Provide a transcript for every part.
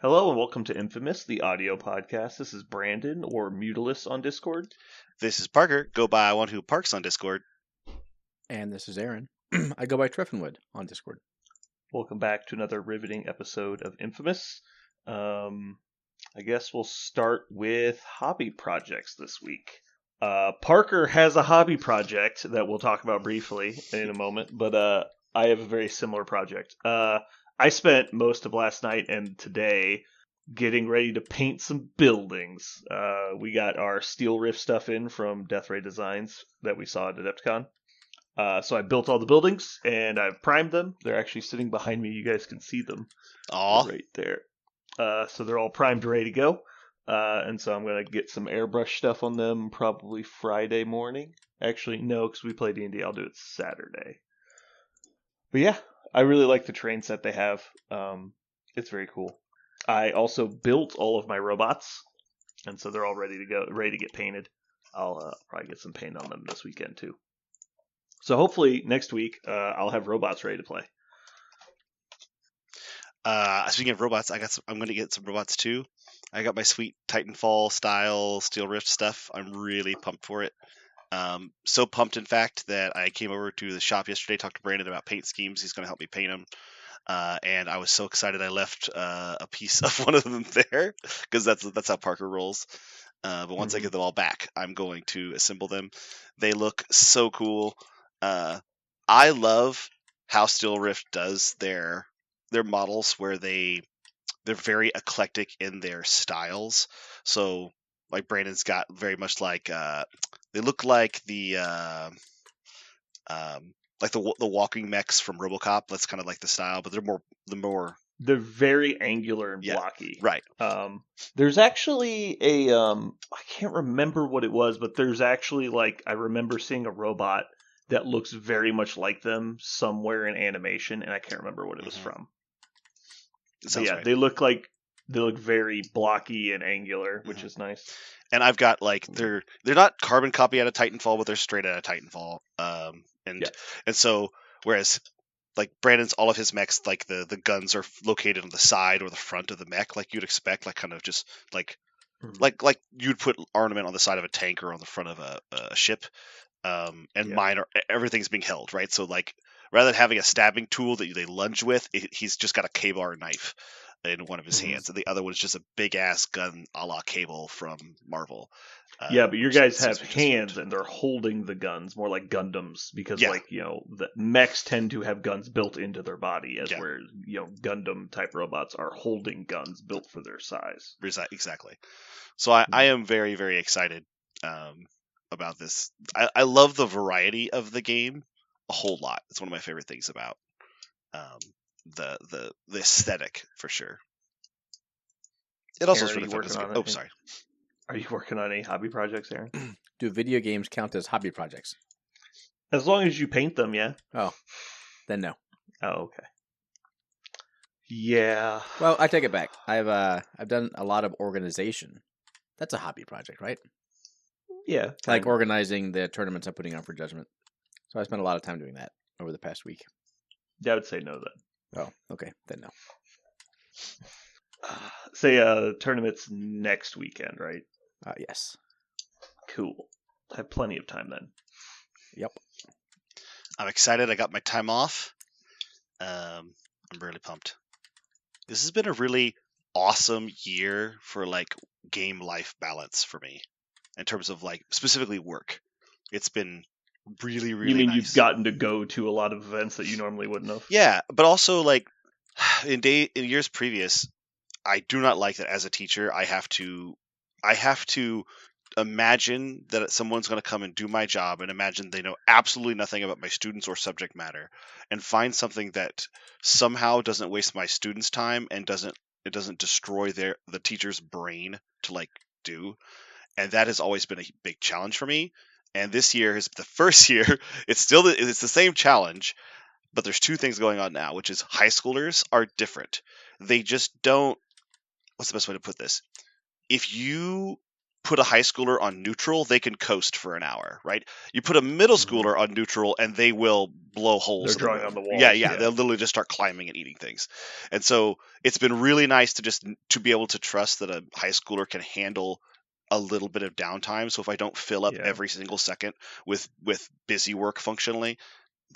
Hello and welcome to Infamous, the audio podcast. This is Brandon, or Mutilus on Discord. This is Parker. Go by one who parks on Discord. And this is Aaron. I go by Triffinwood on Discord. Welcome back to another riveting episode of Infamous. I guess we'll start with hobby projects this week. Parker has a hobby project that we'll talk about briefly in a moment, but I have a very similar project. I spent most of last night and today getting ready to paint some buildings. We got our Steel Rift stuff in from Death Ray Designs that we saw at Adepticon. So I built all the buildings and I've primed them. They're actually sitting behind me. You guys can see them. Aw. Right there. So they're all primed, ready to go. And so I'm going to get some airbrush stuff on them probably Friday morning. Actually, no, because we play D&D. I'll do it Saturday. But yeah, I really like the train set they have. It's very cool. I also built all of my robots, and so they're all ready to go, ready to get painted. I'll probably get some paint on them this weekend too. So hopefully next week I'll have robots ready to play. Speaking of robots, I'm going to get some robots too. I got my sweet Titanfall style Steel Rift stuff. I'm really pumped for it. So pumped, in fact, that I came over to the shop yesterday, talked to Brandon about paint schemes. He's going to help me paint them. And I was so excited I left a piece of one of them there because that's how Parker rolls. But once I get them all back, I'm going to assemble them. They look so cool. I love how Steel Rift does their models, where they're very eclectic in their styles. So like Brandon's got very much like they look like the walking mechs from RoboCop. That's kind of like the style, but they're very angular and blocky. Right. There's actually a I can't remember what it was, but there's actually I remember seeing a robot that looks very much like them somewhere in animation, and I can't remember what it was from. Yeah, right. They look very blocky and angular, which is nice. And I've got they're not carbon copy out of Titanfall, but they're straight out of Titanfall. And so whereas Brandon's, all of his mechs, the guns are located on the side or the front of the mech, like you'd expect, kind of just like you'd put ornament on the side of a tank or on the front of a ship. Mine everything's being held, right? So rather than having a stabbing tool that they lunge with, he's just got a K-bar knife in one of his hands, and the other one is just a big ass gun a la Cable from Marvel. But your guys have hands and they're holding the guns more like Gundams, because the mechs tend to have guns built into their body, where Gundam type robots are holding guns built for their size. Exactly. So I am very, very excited about this. I love the variety of the game a whole lot. It's one of my favorite things about the aesthetic, for sure. It also is really fun. Sorry. Are you working on any hobby projects, Aaron? Do video games count as hobby projects? As long as you paint them, yeah. Oh, then no. Oh, okay. Yeah. Well, I take it back. I've done a lot of organization. That's a hobby project, right? Yeah. Like organizing the tournaments I'm putting on for Judgment. So I spent a lot of time doing that over the past week. Yeah, I would say no then. Oh, okay. Then no. Say tournament's next weekend, right? Yes. Cool. I have plenty of time then. Yep. I'm excited. I got my time off. I'm really pumped. This has been a really awesome year for game life balance for me, in terms of specifically work. It's been really, really. You mean nice. You've gotten to go to a lot of events that you normally wouldn't have? Yeah, but also in years previous, I do not like that as a teacher. I have to imagine that someone's going to come and do my job, and imagine they know absolutely nothing about my students or subject matter, and find something that somehow doesn't waste my students' time and doesn't destroy the teacher's brain to do. And that has always been a big challenge for me. And this year is the first year. It's the same challenge, but there's two things going on now, which is high schoolers are different. They just don't. What's the best way to put this? If you put a high schooler on neutral, they can coast for an hour, right? You put a middle schooler on neutral, and they will blow holes They're in drawing the on room. the walls. Yeah, they'll literally just start climbing and eating things. And so it's been really nice to be able to trust that a high schooler can handle a little bit of downtime. So if I don't fill up every single second with busy work functionally,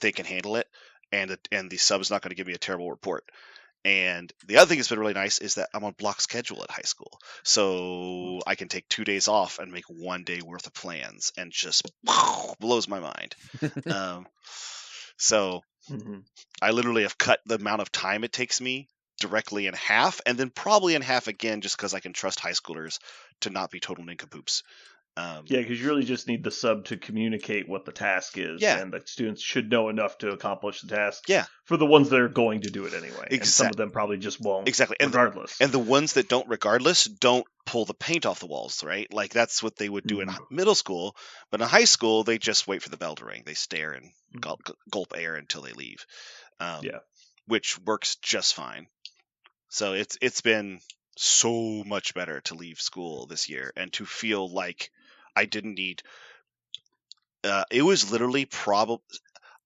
they can handle it, and the sub's not going to give me a terrible report. And the other thing that's been really nice is that I'm on block schedule at high school. So I can take 2 days off and make 1 day worth of plans, and just blows my mind. So I literally have cut the amount of time it takes me directly in half, and then probably in half again, just because I can trust high schoolers to not be total nincompoops. Yeah, because you really just need the sub to communicate what the task is, and the students should know enough to accomplish the task. Yeah. For the ones that are going to do it anyway, Exactly. and some of them probably just won't. Exactly. Regardless. And the ones that don't, regardless, don't pull the paint off the walls, right? Like that's what they would do in middle school, but in high school they just wait for the bell to ring. They stare and gulp air until they leave. Which works just fine. So it's been so much better to leave school this year and to feel like I didn't need. It was literally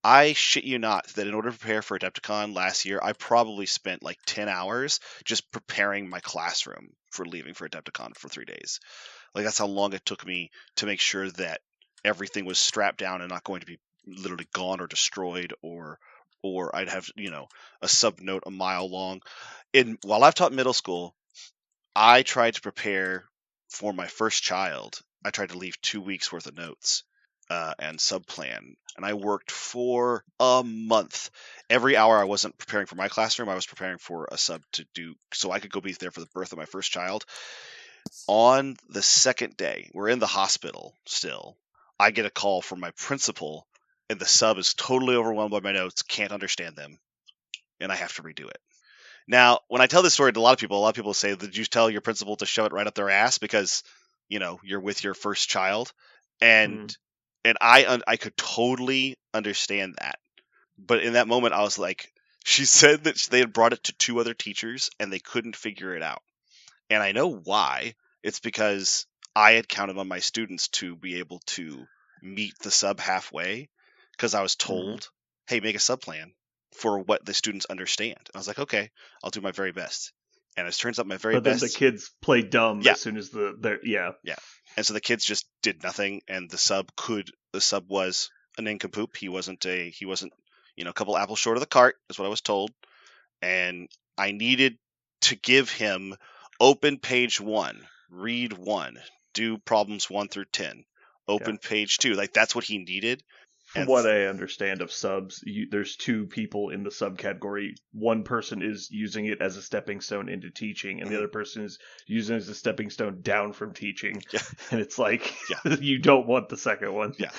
I shit you not that in order to prepare for Adepticon last year, I probably spent like 10 hours just preparing my classroom for leaving for Adepticon for 3 days. Like that's how long it took me to make sure that everything was strapped down and not going to be literally gone or destroyed, or I'd have, a sub note a mile long. While I've taught middle school, I tried to prepare for my first child. I tried to leave 2 weeks worth of notes and sub plan, and I worked for a month. Every hour I wasn't preparing for my classroom, I was preparing for a sub to do, so I could go be there for the birth of my first child. On the second day, we're in the hospital still. I get a call from my principal, and the sub is totally overwhelmed by my notes, can't understand them, and I have to redo it. Now, when I tell this story to a lot of people say, did you tell your principal to shove it right up their ass because, you're with your first child? And I could totally understand that. But in that moment, I was like, she said that they had brought it to 2 other teachers and they couldn't figure it out. And I know why. It's because I had counted on my students to be able to meet the sub halfway, because I was told, hey, make a sub plan for what the students understand. And I was like, okay, I'll do my very best. And it turns out my very best. But then the kids play dumb as soon as Yeah. And so the kids just did nothing, and the sub was a nincompoop. He wasn't, a couple apples short of the cart, is what I was told. And I needed to give him open page 1, read 1, do problems 1 through 10, open page 2. Like that's what he needed. From what I understand of subs, there's 2 people in the subcategory. One person is using it as a stepping stone into teaching, and the other person is using it as a stepping stone down from teaching. Yeah. And it's like, you don't want the second one. Yeah.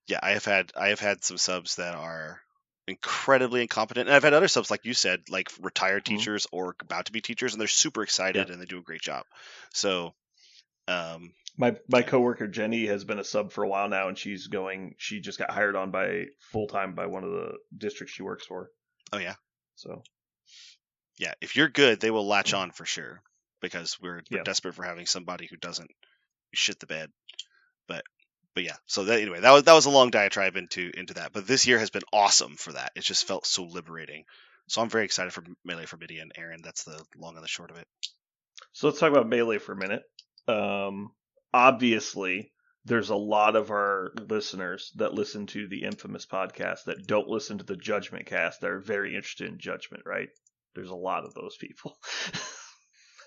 Yeah, I have had some subs that are incredibly incompetent, and I've had other subs, like you said, like retired teachers or about to be teachers, and they're super excited and they do a great job. So, my coworker Jenny has been a sub for a while now, and she just got hired on full time by one of the districts she works for. Oh yeah. So yeah, if you're good, they will latch on for sure, because we're desperate for having somebody who doesn't shit the bed. But yeah, so anyway, that was a long diatribe into that. But this year has been awesome for that. It just felt so liberating. So I'm very excited for Melee for Midi and Aaron. That's the long and the short of it. So let's talk about Melee for a minute. Obviously, there's a lot of our listeners that listen to the Infamous podcast that don't listen to the Judgment cast that are very interested in Judgment, right? There's a lot of those people.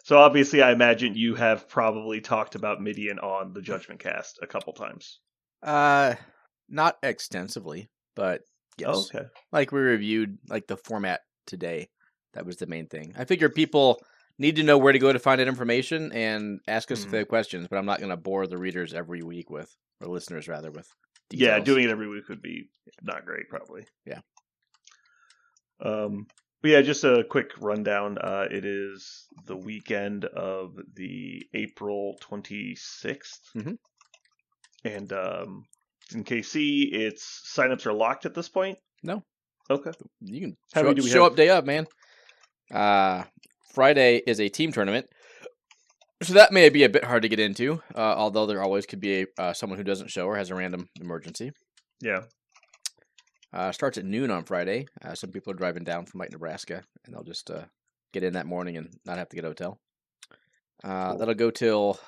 So obviously, I imagine you have probably talked about Midian on the Judgment cast a couple times. Not extensively, but yes. Oh, okay. Like we reviewed like the format today. That was the main thing. I figure people need to know where to go to find that information and ask us if they have questions, but I'm not going to bore the readers every week or listeners rather, with details. Yeah, doing it every week would be not great, probably. Yeah. But yeah, just a quick rundown. It is the weekend of the April 26th. Mm-hmm. And in KC, signups are locked at this point? No. Okay. You can show up day up, man. Friday is a team tournament. So that may be a bit hard to get into, although there always could be someone who doesn't show or has a random emergency. Yeah. Starts at noon on Friday. Some people are driving down from Nebraska, and they'll just get in that morning and not have to get a hotel. Cool. That'll go till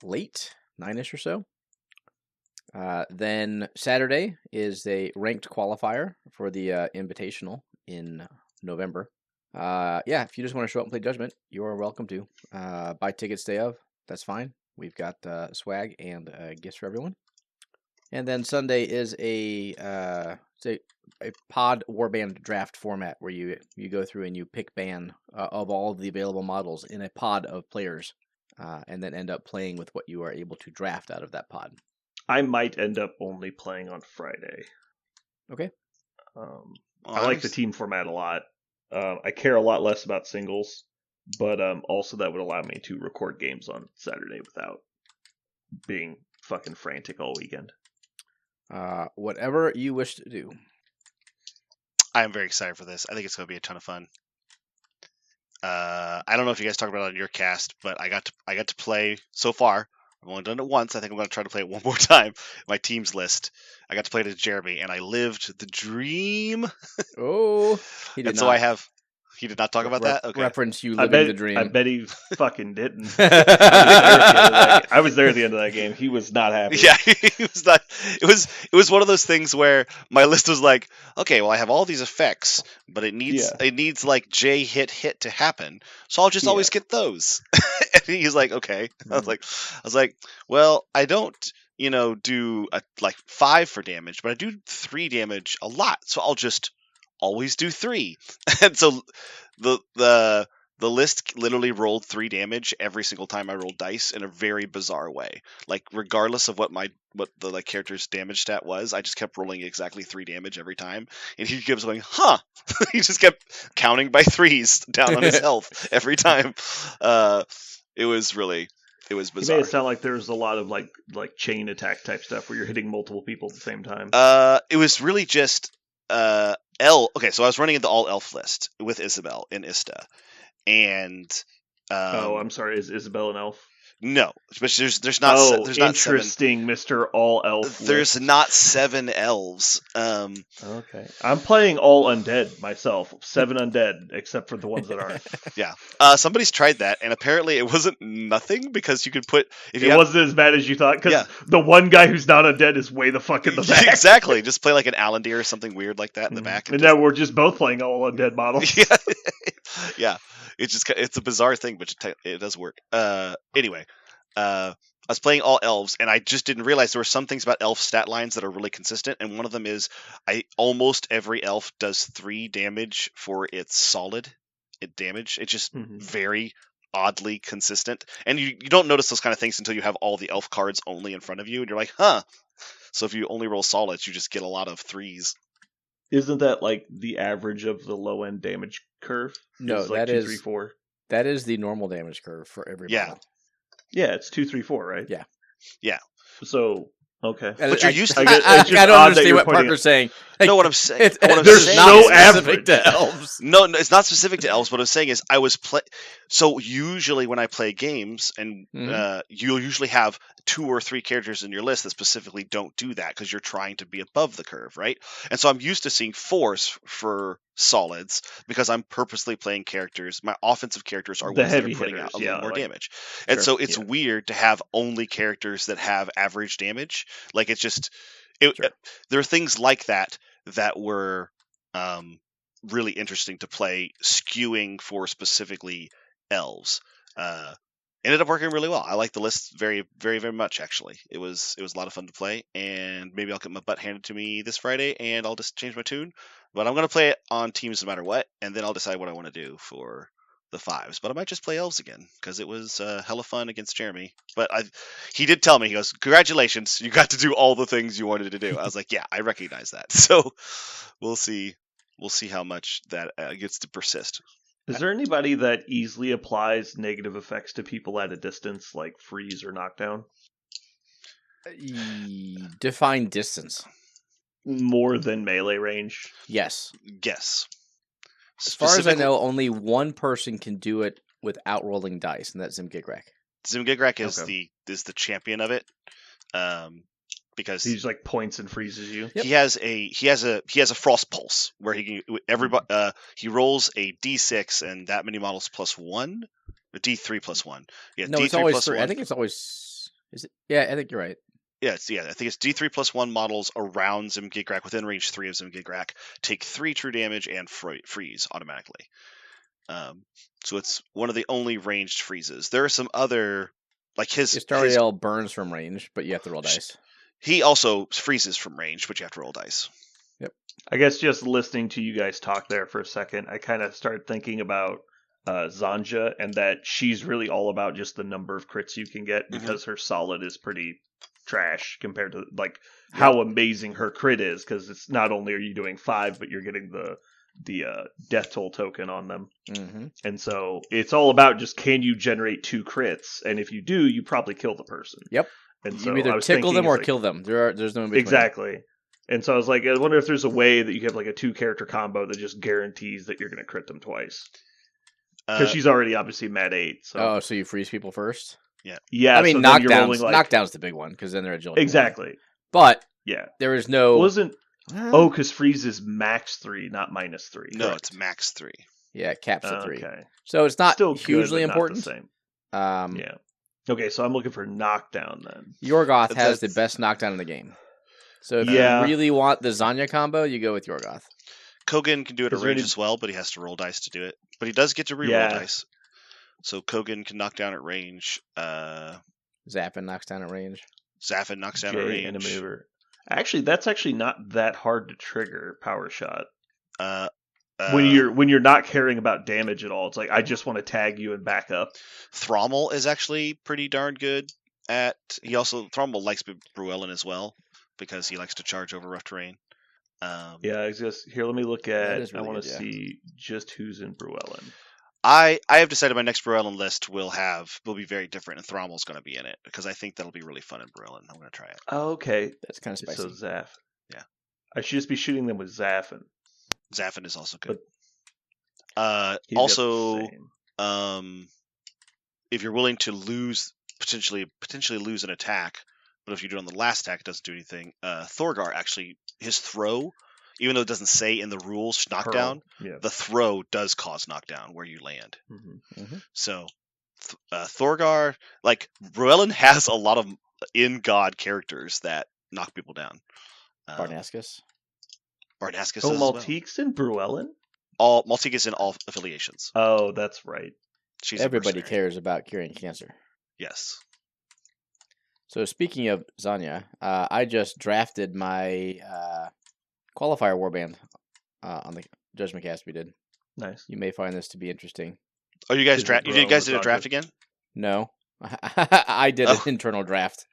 late, 9-ish or so. Then Saturday is a ranked qualifier for the Invitational in November. If you just want to show up and play Judgment, you are welcome to. Buy tickets day of, that's fine. We've got swag and gifts for everyone. And then Sunday is a pod warband draft format where you go through and you pick ban of all of the available models in a pod of players, and then end up playing with what you are able to draft out of that pod. I might end up only playing on Friday. Okay. I like the team format a lot. I care a lot less about singles, but also that would allow me to record games on Saturday without being fucking frantic all weekend. Whatever you wish to do. I am very excited for this. I think it's going to be a ton of fun. I don't know if you guys talked about it on your cast, but I got to play so far. I've only done it once. I think I'm going to try to play it one more time. My team's list. I got to play it as Jeremy, and I lived the dream. Oh, he did and not. so I have. He did not talk about that? Okay. Reference you living the dream. I bet he fucking didn't. I was there at the end of that game. He was not happy. Yeah, he was not. It was one of those things where my list was like, okay, well, I have all these effects, but it needs like J hit to happen, so I'll just always get those. And he's like, okay. I was like, well, I don't, do like 5 for damage, but I do 3 damage a lot, so I'll just always do 3. And so the list literally rolled 3 damage every single time I rolled dice in a very bizarre way. Like regardless of what the like character's damage stat was, I just kept rolling exactly 3 damage every time. And he kept going, huh? He just kept counting by 3s down on his health every time. It was bizarre. He made it sound like there was a lot of like chain attack type stuff where you're hitting multiple people at the same time. It was really just okay, so I was running the all elf list with Isabel in Ista, and I'm sorry, is Isabel an elf? No, but there's not. There's not interesting, Mr. All Elf. There's not 7 elves. Okay, I'm playing all undead myself. 7 undead, except for the ones that aren't. Yeah. Somebody's tried that, and apparently it wasn't nothing because you could put. It wasn't as bad as you thought because the one guy who's not undead is way the fuck in the back. Exactly. Just play like an Alandir or something weird like that in the back. And now we're just both playing all undead models. Yeah. Yeah. It's a bizarre thing, but it does work. Anyway, I was playing all elves, and I just didn't realize there were some things about elf stat lines that are really consistent, and one of them is almost every elf does 3 damage for its solid damage. It's just very oddly consistent, and you don't notice those kind of things until you have all the elf cards only in front of you, and you're like, huh. So if you only roll solids, you just get a lot of 3s. Isn't that like the average of the low end damage curve? No, like that 2, is 3, 4. That is the normal damage curve for every model. Yeah, it's 2, 3, 4, right? Yeah. Yeah. So okay, but you're used to. I don't understand what Parker's saying. Like, no, what I'm saying. There's no average to elves. No, it's not specific to elves. What I'm saying is, So usually when I play games, and you'll usually have 2 or 3 characters in your list that specifically don't do that because you're trying to be above the curve, right? And so I'm used to seeing 4s for solids because I'm purposely playing characters. My offensive characters are the ones heavy that are putting hitters, out a little more damage. And so it's weird to have only characters that have average damage. Like it's just, there are things like that were really interesting to play, skewing for specifically elves. Ended up working really well. I like the list very, very, very much. Actually, it was a lot of fun to play, and maybe I'll get my butt handed to me this Friday, and I'll just change my tune. But I'm gonna play it on teams no matter what, and then I'll decide what I want to do for the 5s. But I might just play elves again because it was hella fun against Jeremy. But he did tell me, he goes, "Congratulations, you got to do all the things you wanted to do." I was like, "Yeah, I recognize that." So we'll see. We'll see how much that gets to persist. Is there anybody that easily applies negative effects to people at a distance, like freeze or knockdown? Define distance. More than melee range? Yes. Yes. As far as I know, only one person can do it without rolling dice, and that's Zim Gigrek. Zimgigrak is Okay. the champion of it, because He just like points and freezes you. Yep. he has a frost pulse where he rolls a d6 and that many models plus 1, or d3 plus 1. Yeah, No, d3 it's always plus 3. 1. I think it's always. Is it? Yeah, I think you're right. I think it's d3 plus 1 models around Zimgigrak within range 3 of Zimgigrak take 3 true damage and freeze automatically. So it's one of the only ranged freezes. There are some other, like his Astariel burns from range, but you have to roll dice. He also freezes from range, but you have to roll dice. I guess just listening to you guys talk there for a second, I kind of started thinking about Zanja, and that she's really all about just the number of crits you can get, because her solid is pretty trash compared to like how amazing her crit is, because it's not only are you doing 5, but you're getting the death toll token on them. Mm-hmm. And so it's all about just, can you generate 2 crits, and if you do, you probably kill the person. Yep. And You so either I was tickle them thinking, or like, kill them. There's no in between. exactly. And so I was like, I wonder if there's a way that you have like a 2-character combo that just guarantees that you're going to crit them twice. Because she's already obviously Mat 8. So. So you freeze people first? Yeah. I mean, so then you're rolling, knockdowns. like, Knockdown's the big one, because then they're agility. exactly. 1. But Yeah. there is no. Wasn't. Oh, because freeze is max 3, not minus 3. No, Correct. it's max 3. Yeah, caps at 3. Okay. So it's not Still hugely good, but important. Not the same. Yeah. Okay, so I'm looking for knockdown then. Yorgoth has the best knockdown in the game. So if you really want the Zanya combo, you go with Yorgoth. Kogan can do it at range as well, but he has to roll dice to do it. But he does get to reroll dice. So Kogan can knock down at range. Zappin knocks down at range. Zaffin knocks down at range. And a maneuver. Actually, that's actually not that hard to trigger Power Shot. When you're not caring about damage at all, it's like, I just want to tag you and back up. Thrommel is actually pretty darn good at. Thrommel likes Bruellen as well, because he likes to charge over rough terrain. It's just here. Let me look at. Really I want to see just who's in Bruellen. I have decided my next Bruellen list will be very different, and Thrommel's going to be in it, because I think that'll be really fun in Bruellen. I'm going to try it. Oh, okay, that's kind of spicy. So Zaff. Yeah, I should just be shooting them with Zaffin. Zaffin is also good. Also, if you're willing to potentially lose an attack, but if you do it on the last attack, it doesn't do anything. Thorgar, actually, his throw, even though it doesn't say in the rules knockdown, the throw does cause knockdown where you land. Mm-hmm. Mm-hmm. So Thorgar, like, Bruellen has a lot of in-god characters that knock people down. Barnascus. Oh, Maltique's in Bruellen? Maltique is in all affiliations. Oh, that's right. Everybody cares about curing cancer. Yes. So speaking of Zanya, I just drafted my qualifier warband on the Judgment Cast we did. Nice. You may find this to be interesting. Oh, you guys did a draft again? No, I did an internal draft.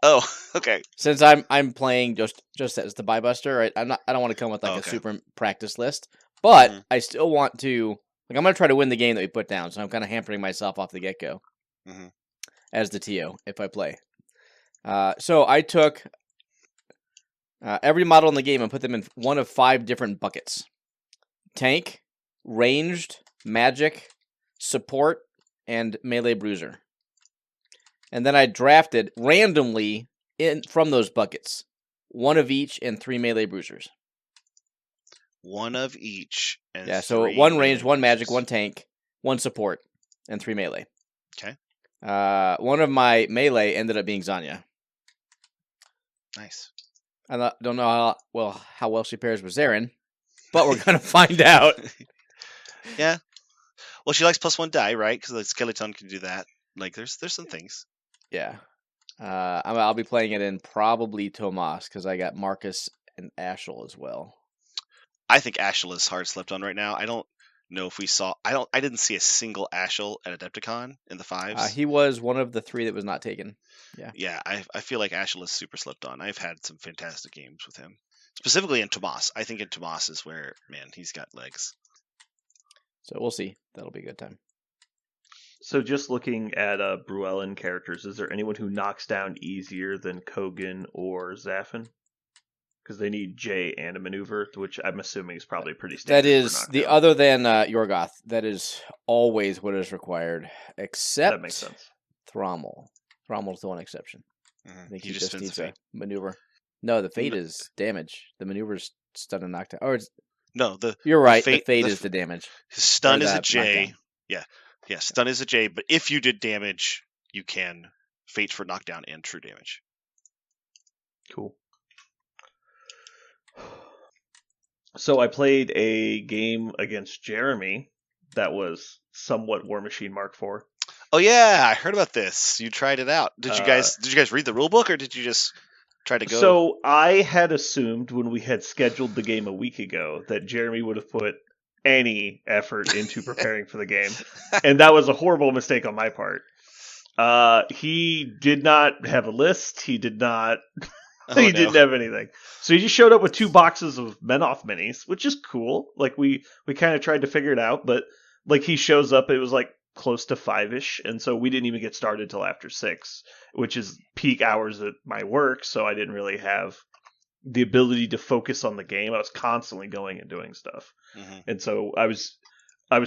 Oh, okay. Since I'm playing just as the buy-buster, right? I don't want to come with like a super practice list, but I still want to. Like, I'm going to try to win the game that we put down, so I'm kind of hampering myself off the get-go as the TO if I play. So I took every model in the game and put them in one of 5 different buckets: tank, ranged, magic, support, and melee bruiser. And then I drafted randomly from those buckets 1 of each and 3 melee bruisers. 1 of each. And so 1 range, 1 magic, 1 tank, 1 support, and 3 melee. Okay. 1 of my melee ended up being Zanya. Nice. I don't know how well she pairs with Zarin, but we're gonna find out. Yeah. Well, she likes +1 die, right? Because the skeleton can do that. Like, there's some things. Yeah. I'll be playing it in probably Tomas because I got Marcus and Ashel as well. I think Ashel is hard slept on right now. I don't know if we saw. I didn't see a single Ashel at Adepticon in the 5s. He was one of the 3 that was not taken. Yeah. Yeah, I feel like Ashel is super slept on. I've had some fantastic games with him, specifically in Tomas. I think in Tomas is where, man, he's got legs. So we'll see. That'll be a good time. So just looking at Bruellen characters, is there anyone who knocks down easier than Kogan or Zaffin? Because they need J and a maneuver, which I'm assuming is probably pretty standard. That is other than Yorgoth. That is always what is required, except that makes sense. Thrommel. Thrommel's the one exception. I think he just spins needs the a fate. maneuver. No, the fate is damage. The maneuver's stun and knockdown. Or No, you're right. fate, the fate is the damage. Stun is a the J. knockdown. Yeah, stun is a J. But if you did damage, you can fate for knockdown and true damage. Cool. So I played a game against Jeremy that was somewhat War Machine Mark IV. Oh yeah, I heard about this. You tried it out. Did you guys read the rule book, or did you just try to go? So I had assumed when we had scheduled the game a week ago that Jeremy would have put any effort into preparing for the game, and that was a horrible mistake on my part. He did not have a list. He did not. He didn't have anything. So he just showed up with 2 boxes of Menoth minis, which is cool. Like we kind of tried to figure it out, but like he shows up, it was like close to 5-ish, and so we didn't even get started till after 6, which is peak hours at my work, so I didn't really have the ability to focus on the game. I was constantly going and doing stuff. Mm-hmm. And so I was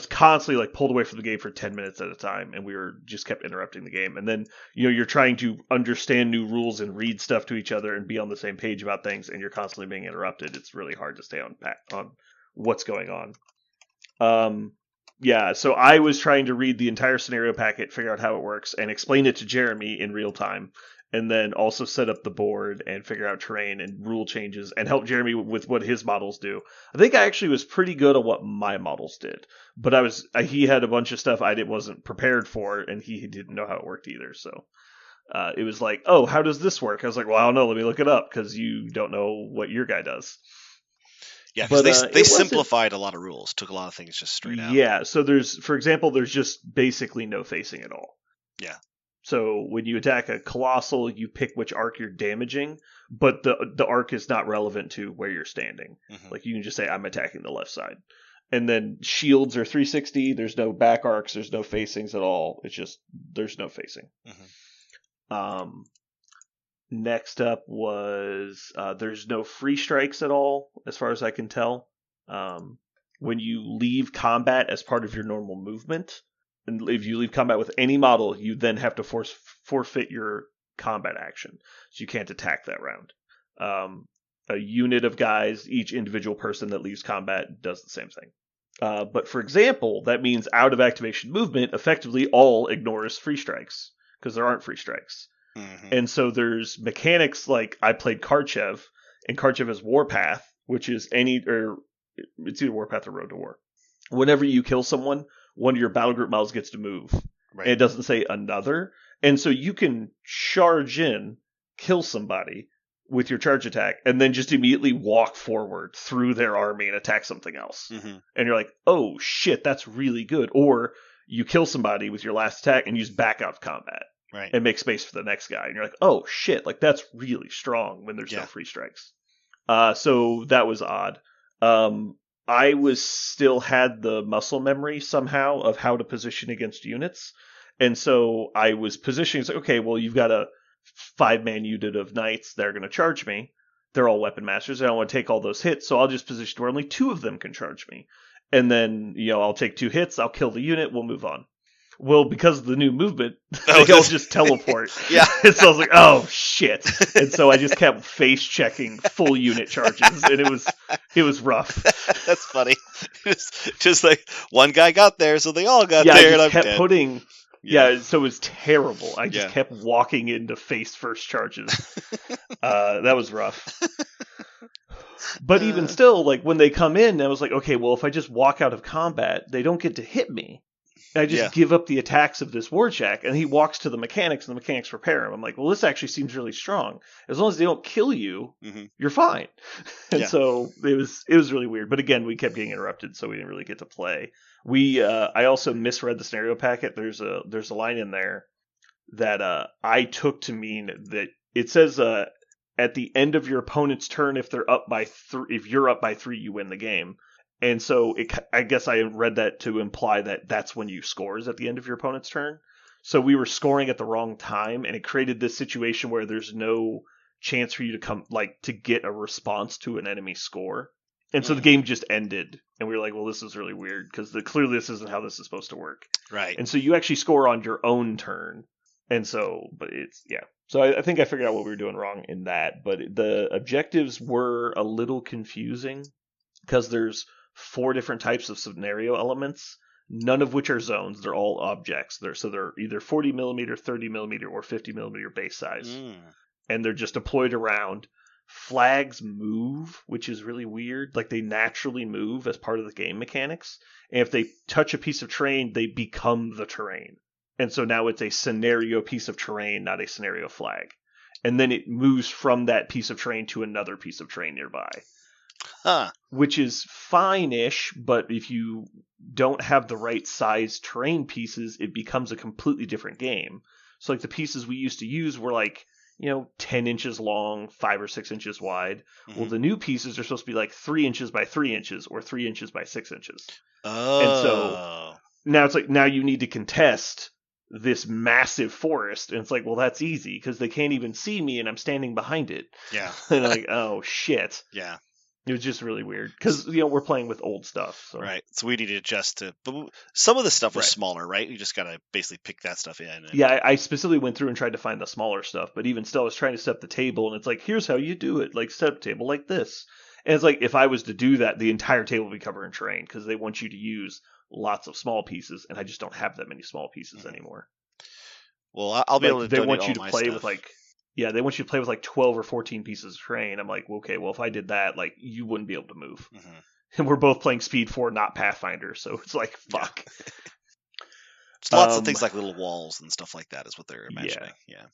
constantly like pulled away from the game for 10 minutes at a time, and we were just kept interrupting the game. And then, you're trying to understand new rules and read stuff to each other and be on the same page about things, and you're constantly being interrupted. It's really hard to stay on what's going on. Yeah, so I was trying to read the entire scenario packet, figure out how it works, and explain it to Jeremy in real time, and then also set up the board and figure out terrain and rule changes and help Jeremy with what his models do. I think I actually was pretty good at what my models did, but he had a bunch of stuff I wasn't prepared for, and he didn't know how it worked either. So it was like, oh, how does this work? I was like, well, I don't know. Let me look it up, because you don't know what your guy does. Yeah, because they simplified a lot of rules, took a lot of things just straight out. Yeah, so for example, there's just basically no facing at all. Yeah. So when you attack a colossal, you pick which arc you're damaging, but the arc is not relevant to where you're standing. Mm-hmm. Like you can just say, I'm attacking the left side. And then shields are 360. There's no back arcs. There's no facings at all. It's just, there's no facing. Mm-hmm. Next up was there's no free strikes at all, as far as I can tell. When you leave combat as part of your normal movement, and if you leave combat with any model, you then have to forfeit your combat action. So you can't attack that round. A unit of guys, each individual person that leaves combat does the same thing. But for example, that means out of activation movement effectively all ignores free strikes, because there aren't free strikes. Mm-hmm. And so there's mechanics like I played Karchev, and Karchev has Warpath, which is it's either Warpath or Road to War. Whenever you kill someone, one of your battle group models gets to move. Right. And it doesn't say another. And so you can charge in, kill somebody with your charge attack, and then just immediately walk forward through their army and attack something else. Mm-hmm. And you're like, oh shit, that's really good. Or you kill somebody with your last attack and use back out of combat. Right. And make space for the next guy. And you're like, oh shit, like that's really strong when there's no free strikes. So that was odd. I still had the muscle memory somehow of how to position against units. And so I was positioning, it's like, okay, well, you've got a 5-man unit of knights that are going to charge me. They're all weapon masters. I don't want to take all those hits, so I'll just position where only 2 of them can charge me. And then, I'll take 2 hits, I'll kill the unit, we'll move on. Well, because of the new movement, they all just teleport. Yeah. And so I was like, oh, shit. And so I just kept face-checking full unit charges, and it was rough. That's funny. Just like, one guy got there, so they all got there, I and I'm kept dead. putting... Yeah, so it was terrible. I just kept walking into face-first charges. That was rough. But even still, like, when they come in, I was like, okay, well, if I just walk out of combat, they don't get to hit me. I just give up the attacks of this Warjack, and he walks to the mechanics, and the mechanics repair him. I'm like, well, this actually seems really strong. As long as they don't kill you, you're fine. And so it was really weird. But again, we kept getting interrupted, so we didn't really get to play. I also misread the scenario packet. There's a line in there that I took to mean that it says at the end of your opponent's turn, if they're up by if you're up by 3, you win the game. And so I guess I read that to imply that that's when you score, is at the end of your opponent's turn. So we were scoring at the wrong time, and it created this situation where there's no chance for you to get a response to an enemy score. And so the game just ended, and we were like, well, this is really weird, because clearly this isn't how this is supposed to work. Right. And so you actually score on your own turn. And so, but it's, yeah. So I think I figured out what we were doing wrong in that, but the objectives were a little confusing because there's 4 different types of scenario elements, none of which are zones. They're all objects. They're either 40 millimeter, 30 millimeter, or 50 millimeter base size. And they're just deployed around. Flags move, which is really weird. Like, they naturally move as part of the game mechanics. And if they touch a piece of terrain, they become the terrain. And so now it's a scenario piece of terrain, not a scenario flag. And then it moves from that piece of terrain to another piece of terrain nearby. Huh. Which is fine-ish, but if you don't have the right size terrain pieces, it becomes a completely different game. So, like, the pieces we used to use were, like, 10 inches long, 5 or 6 inches wide. Mm-hmm. Well, the new pieces are supposed to be, like, 3 inches by 3 inches, or 3 inches by 6 inches. Oh. And so, now it's like, now you need to contest this massive forest, and it's like, well, that's easy, because they can't even see me, and I'm standing behind it. Yeah. And like, oh, shit. Yeah. It was just really weird because we're playing with old stuff, so. Right? So we need to adjust to. But some of the stuff was smaller, right? You just gotta basically pick that stuff in. And... Yeah, I specifically went through and tried to find the smaller stuff, but even still, I was trying to set up the table, and it's like, here's how you do it, like set up a table like this, and it's like if I was to do that, the entire table would be covered in terrain because they want you to use lots of small pieces, and I just don't have that many small pieces anymore. Well, I'll be able to. They want you to play stuff. with like. Yeah, they want you to play with like 12 or 14 pieces of terrain. I'm like, okay, well, if I did that, like, you wouldn't be able to move. Mm-hmm. And we're both playing Speed 4, not Pathfinder, so it's like, fuck. Yeah. Lots of things like little walls and stuff like that is what they're imagining. Yeah.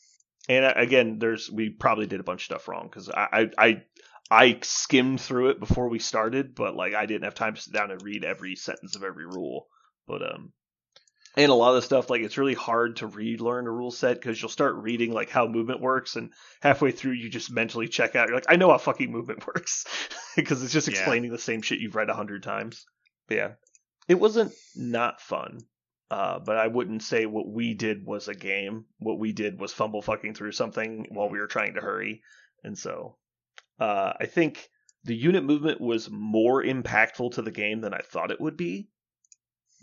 And again, we probably did a bunch of stuff wrong because I skimmed through it before we started, but like I didn't have time to sit down and read every sentence of every rule. But and a lot of the stuff, like, it's really hard to relearn a rule set because you'll start reading, like, how movement works, and halfway through you just mentally check out. You're like, I know how fucking movement works because it's just explaining the same shit you've read 100 times. But yeah, it wasn't not fun, but I wouldn't say what we did was a game. What we did was fumble fucking through something while we were trying to hurry. And so I think the unit movement was more impactful to the game than I thought it would be.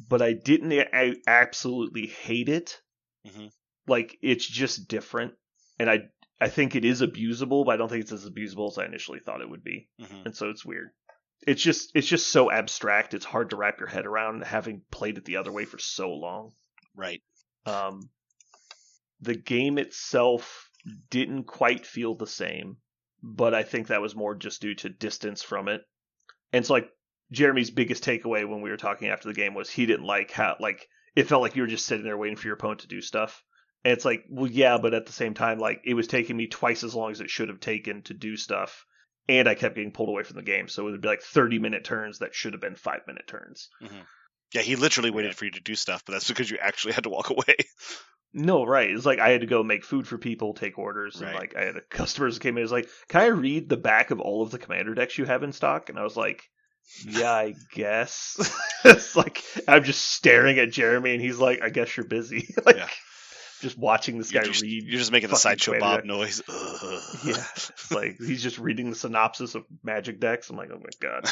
But I didn't absolutely hate it. Mm-hmm. Like, it's just different. And I think it is abusable, but I don't think it's as abusable as I initially thought it would be. Mm-hmm. And so it's weird. It's just so abstract. It's hard to wrap your head around having played it the other way for so long. Right. The game itself didn't quite feel the same, but I think that was more just due to distance from it. And it's like, Jeremy's biggest takeaway when we were talking after the game was he didn't like how, like, it felt like you were just sitting there waiting for your opponent to do stuff. And it's like, well, yeah, but at the same time, like, it was taking me twice as long as it should have taken to do stuff. And I kept getting pulled away from the game. So it would be like 30-minute turns that should have been 5-minute turns. Mm-hmm. Yeah, he literally waited for you to do stuff, but that's because you actually had to walk away. No, right. It's like I had to go make food for people, take orders, and like I had customers that came in. It was like, can I read the back of all of the commander decks you have in stock? And I was like, yeah, I guess. It's like I'm just staring at Jeremy, and he's like, "I guess you're busy." Like, just watching this guy read. You're just making the Sideshow Bob noise. Yeah, it's like he's just reading the synopsis of Magic decks. I'm like, oh my god,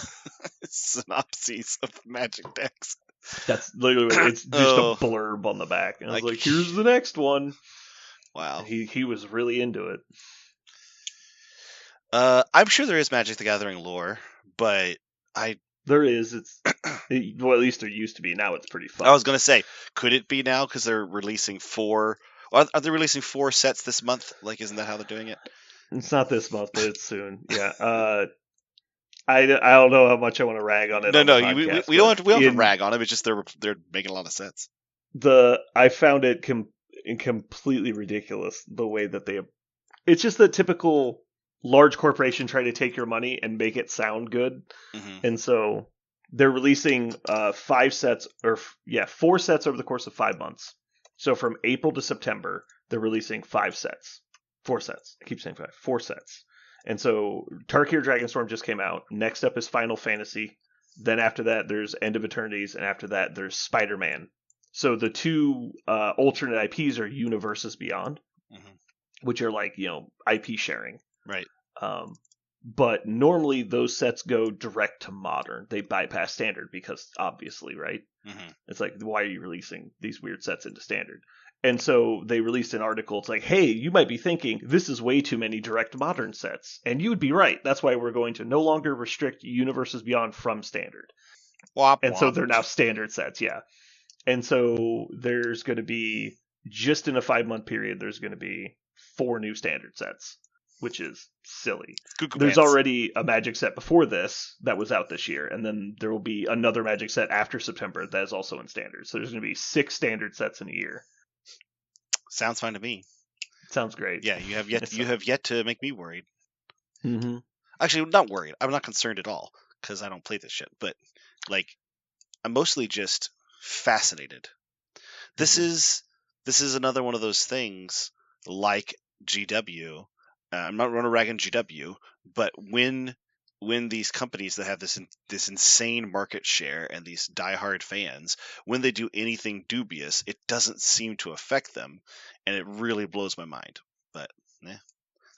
synopses of Magic decks. That's literally it's just a blurb on the back, and I was like, "Here's the next one." Wow, he was really into it. I'm sure there is Magic the Gathering lore, but there is. Well, at least there used to be. Now it's pretty fun. I was gonna say, could it be now because they're releasing 4? Are they releasing 4 sets this month? Like, isn't that how they're doing it? It's not this month, but it's soon. Yeah. I don't know how much I want to rag on it. We don't have to rag on it. It's just they're making a lot of sets. I found it completely ridiculous the way that it's just the typical large corporation trying to take your money and make it sound good. Mm-hmm. And so they're releasing 4 sets over the course of 5 months. So from April to September, they're releasing 5 sets. 4 sets. I keep saying 5. 4 sets. And so Tarkir Dragonstorm just came out. Next up is Final Fantasy. Then after that, there's End of Eternities. And after that, there's Spider-Man. So the 2 alternate IPs are Universes Beyond, which are like, IP sharing. Right. But normally those sets go direct to Modern. They bypass Standard because obviously, right? Mm-hmm. It's like, why are you releasing these weird sets into Standard? And so they released an article. It's like, hey, you might be thinking this is way too many direct modern sets. And you would be right. That's why we're going to no longer restrict Universes Beyond from standard. Womp And so womp. they're now standard sets, yeah. And so there's going to be, just in a 5-month period, there's going to be 4 new standard sets, which is silly. Cuckoo There's pants. already a Magic set before this that was out this year, and then there will be another Magic set after September that is also in standard. So there's going to be 6 standard sets in a year. Sounds fine to me. Sounds great. Yeah, you have yet to make me worried. Mm-hmm. Actually, not worried. I'm not concerned at all because I don't play this shit. But like, I'm mostly just fascinated. This is another one of those things like GW. I'm not running a rag on GW, but when these companies that have this insane market share and these diehard fans, when they do anything dubious, it doesn't seem to affect them, and it really blows my mind. But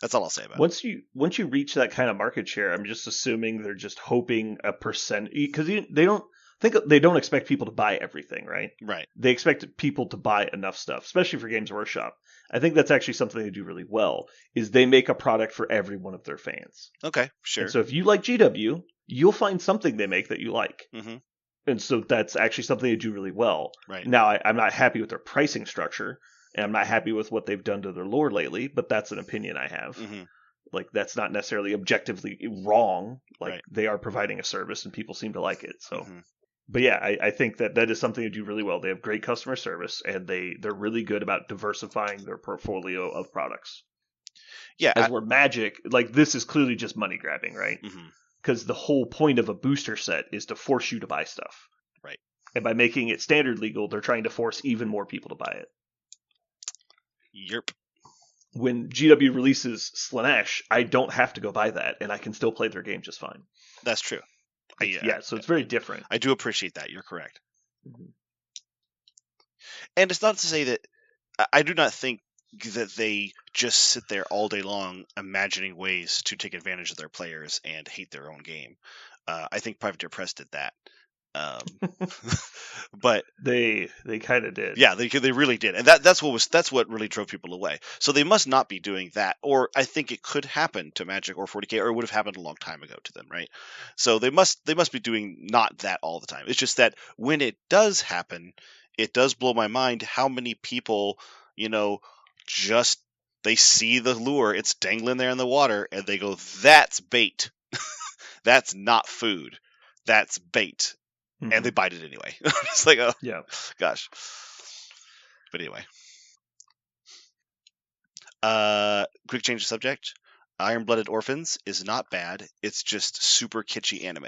that's all I'll say about it. Once you reach that kind of market share, I'm just assuming they're just hoping a percent, because they don't expect people to buy everything, right? Right. They expect people to buy enough stuff, especially for Games Workshop. I think that's actually something they do really well, is they make a product for every one of their fans. Okay, sure. And so if you like GW, you'll find something they make that you like. Mm-hmm. And so that's actually something they do really well. Right. Now, I'm not happy with their pricing structure, and I'm not happy with what they've done to their lore lately, but that's an opinion I have. Mm-hmm. Like, that's not necessarily objectively wrong. Like, Right. they are providing a service, and people seem to like it. So, Mm-hmm. But yeah, I think that is something they do really well. They have great customer service, and they're really good about diversifying their portfolio of products. Yeah. As we're Magic, like, this is clearly just money grabbing, right? Mm-hmm. Because the whole point of a booster set is to force you to buy stuff. Right. And by making it standard legal, they're trying to force even more people to buy it. Yerp. When GW releases Slanesh, I don't have to go buy that, and I can still play their game just fine. That's true. So it's very different. I do appreciate that. You're correct. Mm-hmm. And it's not to say that I do not think that they just sit there all day long imagining ways to take advantage of their players and hate their own game. I think Privateer Press did that. But they kind of did. Yeah, they really did, and that's what really drove people away. So they must not be doing that, or I think it could happen to Magic or 40K, or it would have happened a long time ago to them, right? So they must be doing not that all the time. It's just that when it does happen, it does blow my mind how many people, just they see the lure, it's dangling there in the water, and they go, "That's bait. That's not food. That's bait." Mm-hmm. And they bite it anyway. It's like, oh, yeah, gosh. But anyway. Quick change of subject. Iron-Blooded Orphans is not bad. It's just super kitschy anime.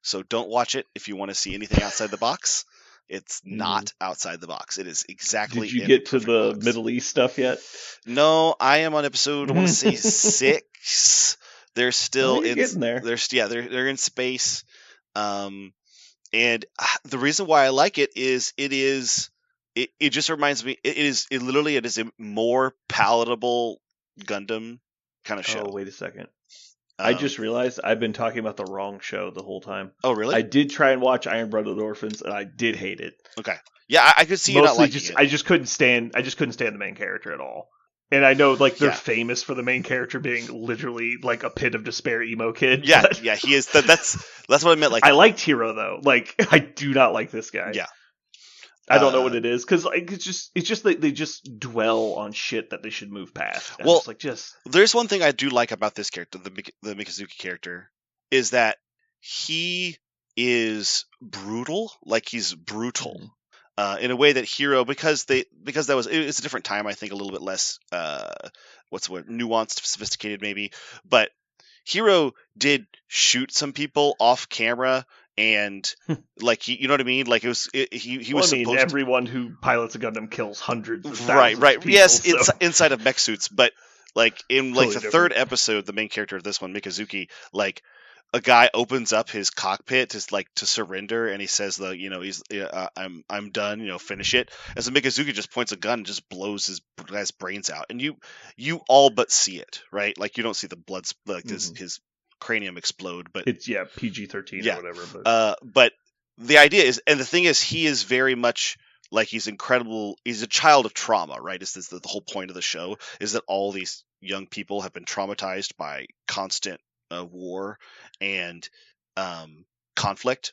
So don't watch it if you want to see anything outside the box. It's not outside the box. It is exactly. Did you get to the box. Middle East stuff yet? No, I am on episode, I want to say 6. They're still getting there. They're in space. And the reason why I like it is it just reminds me it is a more palatable Gundam kind of show. Oh, wait a second. I just realized I've been talking about the wrong show the whole time. Oh, really? I did try and watch Iron-Blooded Orphans, and I did hate it. Okay. Yeah, I could see you not liking it. I just couldn't stand the main character at all. And I know, they're famous for the main character being literally like a pit of despair emo kid. Yeah, yeah, he is. That's what I meant. Like, I liked Hero though. Like, I do not like this guy. Yeah, I don't know what it is, because it's just that they just dwell on shit that they should move past. And well, there's one thing I do like about this character, the Mikazuki character, is that he is brutal. Like, he's brutal. Mm-hmm. In a way that Hero, because it's a different time, I think, a little bit less nuanced, sophisticated maybe, but Hero did shoot some people off camera, and like, you know what I mean? Like, he was supposed everyone who pilots a Gundam kills hundreds of thousands right. of people, Yes, so. inside of mech suits, but like in totally the different. third episode, the main character of this one, Mikazuki, like, a guy opens up his cockpit to surrender, and he says, I'm done, finish it. And so Mikazuki just points a gun and just blows his guy's brains out, and you all but see it, right? Like, you don't see the blood, like, his cranium explode, but it's PG-13 or whatever. But the idea is, and the thing is, he is very much like he's incredible. He's a child of trauma, right? Is this the whole point of the show? Is that all these young people have been traumatized by constant war and conflict,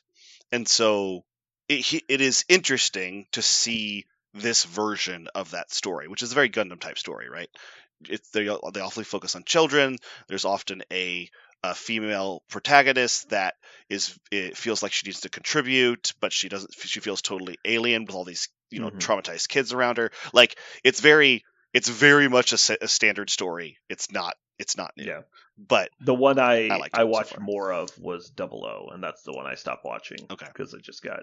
and so it is interesting to see this version of that story, which is a very Gundam type story, right? They awfully focus on children. There's often a female protagonist that it feels like she needs to contribute, but she doesn't. She feels totally alien with all these traumatized kids around her. Like it's very much a standard story. It's not new. Yeah. But the one I liked it so watched far. more of was Double O, and that's the one I stopped watching. Okay. Because it just got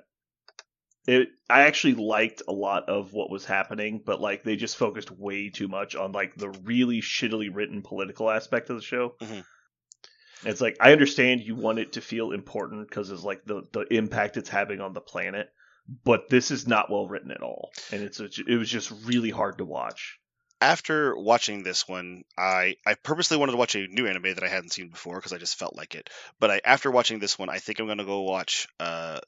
it. I actually liked a lot of what was happening, but like they just focused way too much on like the really shittily written political aspect of the show. Mhm. It's like I understand you want it to feel important because it's like the impact it's having on the planet, but this is not well written at all, and it was just really hard to watch. After watching this one, I purposely wanted to watch a new anime that I hadn't seen before because I just felt like it. But after watching this one, I think I'm going to go watch the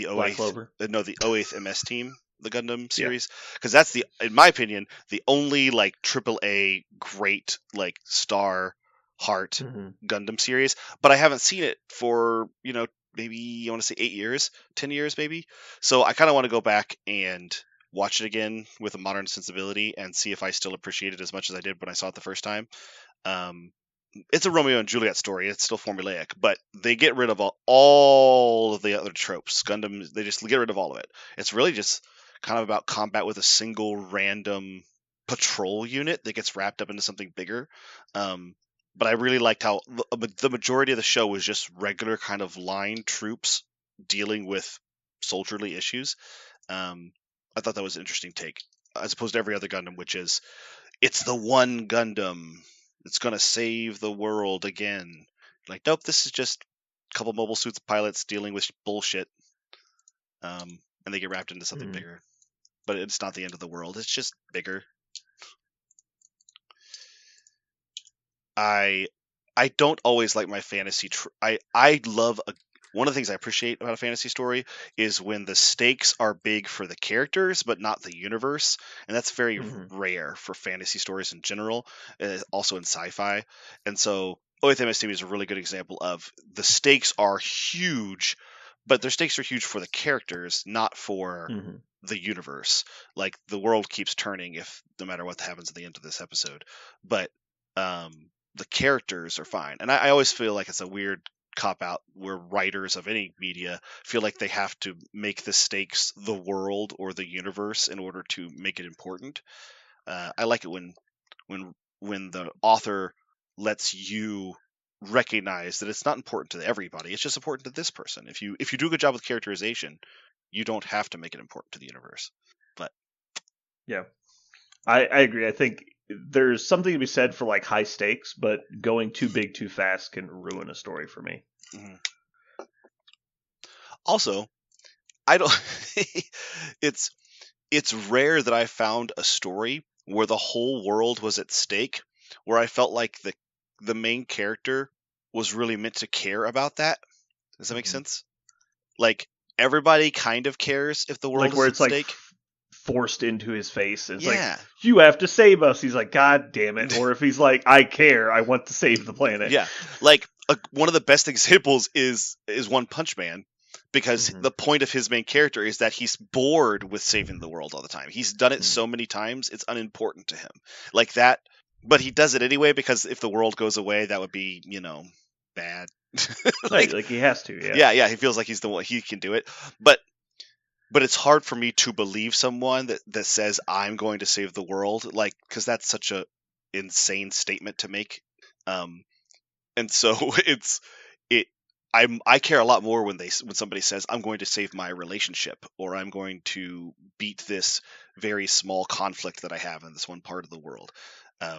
Black 08th Clover? no the 08th MS Team, the Gundam series, because that's in my opinion, the only like AAA great like star heart Gundam series. But I haven't seen it for maybe I want to say 8 years, 10 years maybe. So I kind of want to go back and watch it again with a modern sensibility and see if I still appreciate it as much as I did when I saw it the first time. It's a Romeo and Juliet story. It's still formulaic, but they get rid of all of the other tropes. Gundam, they just get rid of all of it. It's really just kind of about combat with a single random patrol unit that gets wrapped up into something bigger. But I really liked how the majority of the show was just regular kind of line troops dealing with soldierly issues. I thought that was an interesting take, as opposed to every other Gundam, which is it's the one Gundam that's gonna save the world again. Like, nope, this is just a couple mobile suits pilots dealing with bullshit, and they get wrapped into something bigger. But it's not the end of the world. It's just bigger. I don't always like my fantasy. I love one of the things I appreciate about a fantasy story is when the stakes are big for the characters, but not the universe, and that's very rare for fantasy stories in general. Also in sci-fi, and so OATHMSTV is a really good example of the stakes are huge, but their stakes are huge for the characters, not for the universe. Like the world keeps turning if no matter what happens at the end of this episode, but the characters are fine. And I always feel like it's a weird cop out where writers of any media feel like they have to make the stakes the world or the universe in order to make it important. I like it when the author lets you recognize that it's not important to everybody. It's just important to this person. If you do a good job with characterization, you don't have to make it important to the universe. But yeah, I agree. I think there's something to be said for like high stakes, but going too big too fast can ruin a story for me. Also, I don't. It's rare that I found a story where the whole world was at stake, where I felt like the main character was really meant to care about that. Does that make sense? Like everybody kind of cares if the world like where is it's at stake. Forced into his face. It's Yeah. like, you have to save us. He's like, God damn it. Or if he's like, I care, I want to save the planet. Yeah. Like one of the best examples is One Punch Man, because the point of his main character is that he's bored with saving the world all the time. He's done it so many times, it's unimportant to him. Like that, but he does it anyway because if the world goes away, that would be, bad. like he has to, Yeah, he feels like he's the one, he can do it. But it's hard for me to believe someone that says I'm going to save the world, like, because that's such a insane statement to make. And so I care a lot more when somebody says I'm going to save my relationship, or I'm going to beat this very small conflict that I have in this one part of the world. Or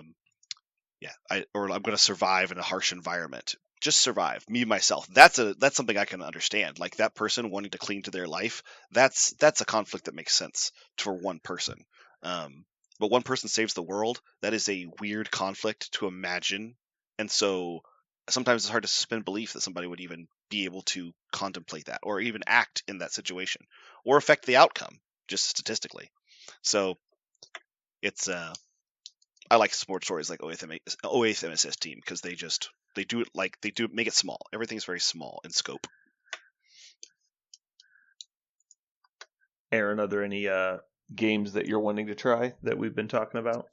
I'm going to survive in a harsh environment. Just survive, me myself. That's something I can understand. Like that person wanting to cling to their life. That's a conflict that makes sense for one person. But one person saves the world. That is a weird conflict to imagine, and so sometimes it's hard to suspend belief that somebody would even be able to contemplate that, or even act in that situation, or affect the outcome. just statistically. So it's I like support stories like Oath MSS team because they do it make it small. Everything's very small in scope. Aaron, are there any games that you're wanting to try that we've been talking about?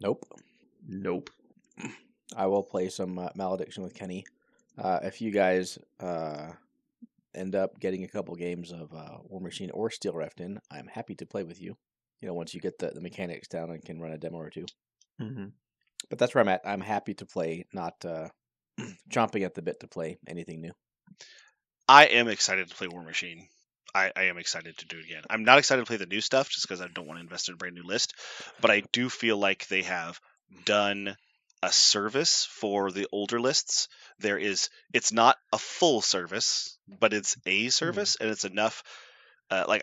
Nope. Nope. I will play some Malediction with Kenny. If you guys end up getting a couple games of War Machine or Steel Rift in, I'm happy to play with you. Once you get the mechanics down and can run a demo or two. Mm-hmm. But that's where I'm at. I'm happy to play, not chomping at the bit to play anything new. I am excited to play War Machine. I am excited to do it again. I'm not excited to play the new stuff just because I don't want to invest in a brand new list. But I do feel like they have done a service for the older lists. It's not a full service, but it's a service, and it's enough. By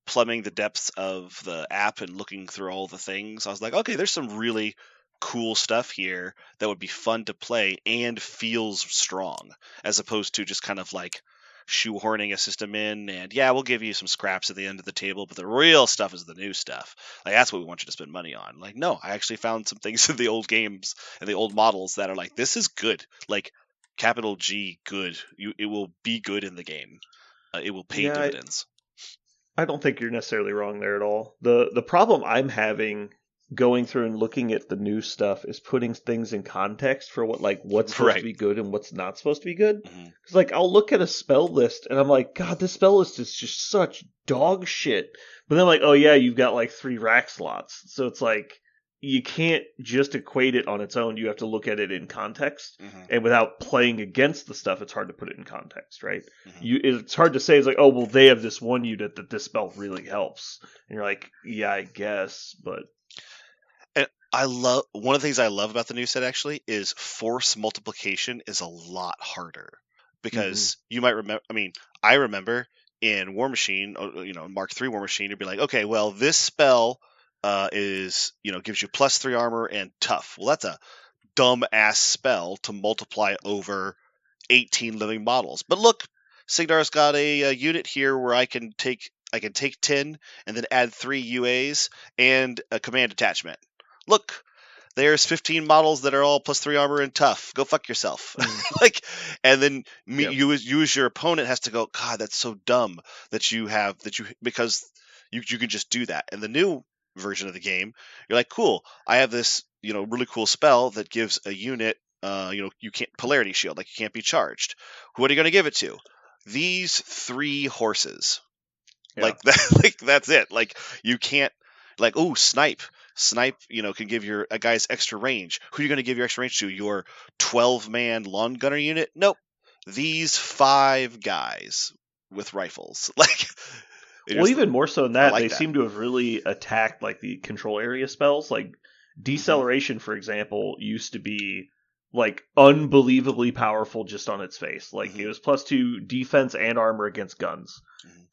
plumbing the depths of the app and looking through all the things, I was like, okay, there's some really cool stuff here that would be fun to play and feels strong, as opposed to just kind of like shoehorning a system in and we'll give you some scraps at the end of the table, but the real stuff is the new stuff. Like, that's what we want you to spend money on. Like, no, I actually found some things in the old games and the old models that are like, this is good. Like, capital G good. It will be good in the game. It will pay dividends. I don't think you're necessarily wrong there at all. The problem I'm having going through and looking at the new stuff is putting things in context for what's supposed to be good and what's not supposed to be good. Because I'll look at a spell list and I'm like, God, this spell list is just such dog shit. But then I'm like, oh yeah, you've got 3 rack slots, so it's like you can't just equate it on its own. You have to look at it in context, and without playing against the stuff, it's hard to put it in context, right? It's hard to say. It's like, oh well, they have this one unit that this spell really helps, and you're like, yeah, I guess, but. One of the things I love about the new set actually is force multiplication is a lot harder because you might remember. I mean, I remember in War Machine, Mark III War Machine, it'd be like, okay, well, this spell gives you +3 armor and tough. Well, that's a dumb ass spell to multiply over 18 living models. But look, Signar's got a unit here where I can take 10 and then add 3 UAs and a command attachment. Look, there's 15 models that are all +3 armor and tough. Go fuck yourself. And then you as your opponent has to go, God, that's so dumb because you can just do that. And the new version of the game, you're like, cool, I have this, really cool spell that gives a unit, you can't polarity shield, like you can't be charged. What are you going to give it to? These 3 horses. Yeah. Like that, that's it. Like, you can't, snipe. Snipe, can give a guy's extra range. Who are you going to give your extra range to? Your 12-man lawn gunner unit? Nope. These 5 guys with rifles. Even more so than that, they seem to have really attacked the control area spells. Like Deceleration, for example, used to be unbelievably powerful just on its face. It was +2 defense and armor against guns.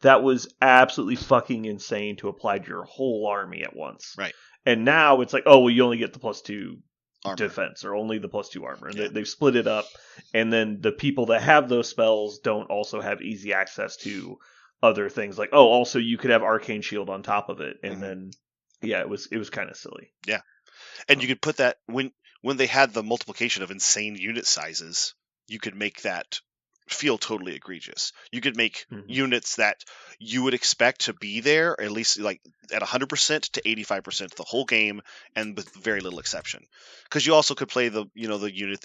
That was absolutely fucking insane to apply to your whole army at once. Right. And now it's like, oh, well, you only get the +2 armor. Defense or only the +2 armor. And they've split it up. And then the people that have those spells don't also have easy access to other things. Also you could have Arcane Shield on top of it. And then, it was kind of silly. Yeah. And you could put that when they had the multiplication of insane unit sizes, you could make that feel totally egregious. You could make units that you would expect to be there at least at 100% to 85% the whole game, and with very little exception. Because you also could play the unit,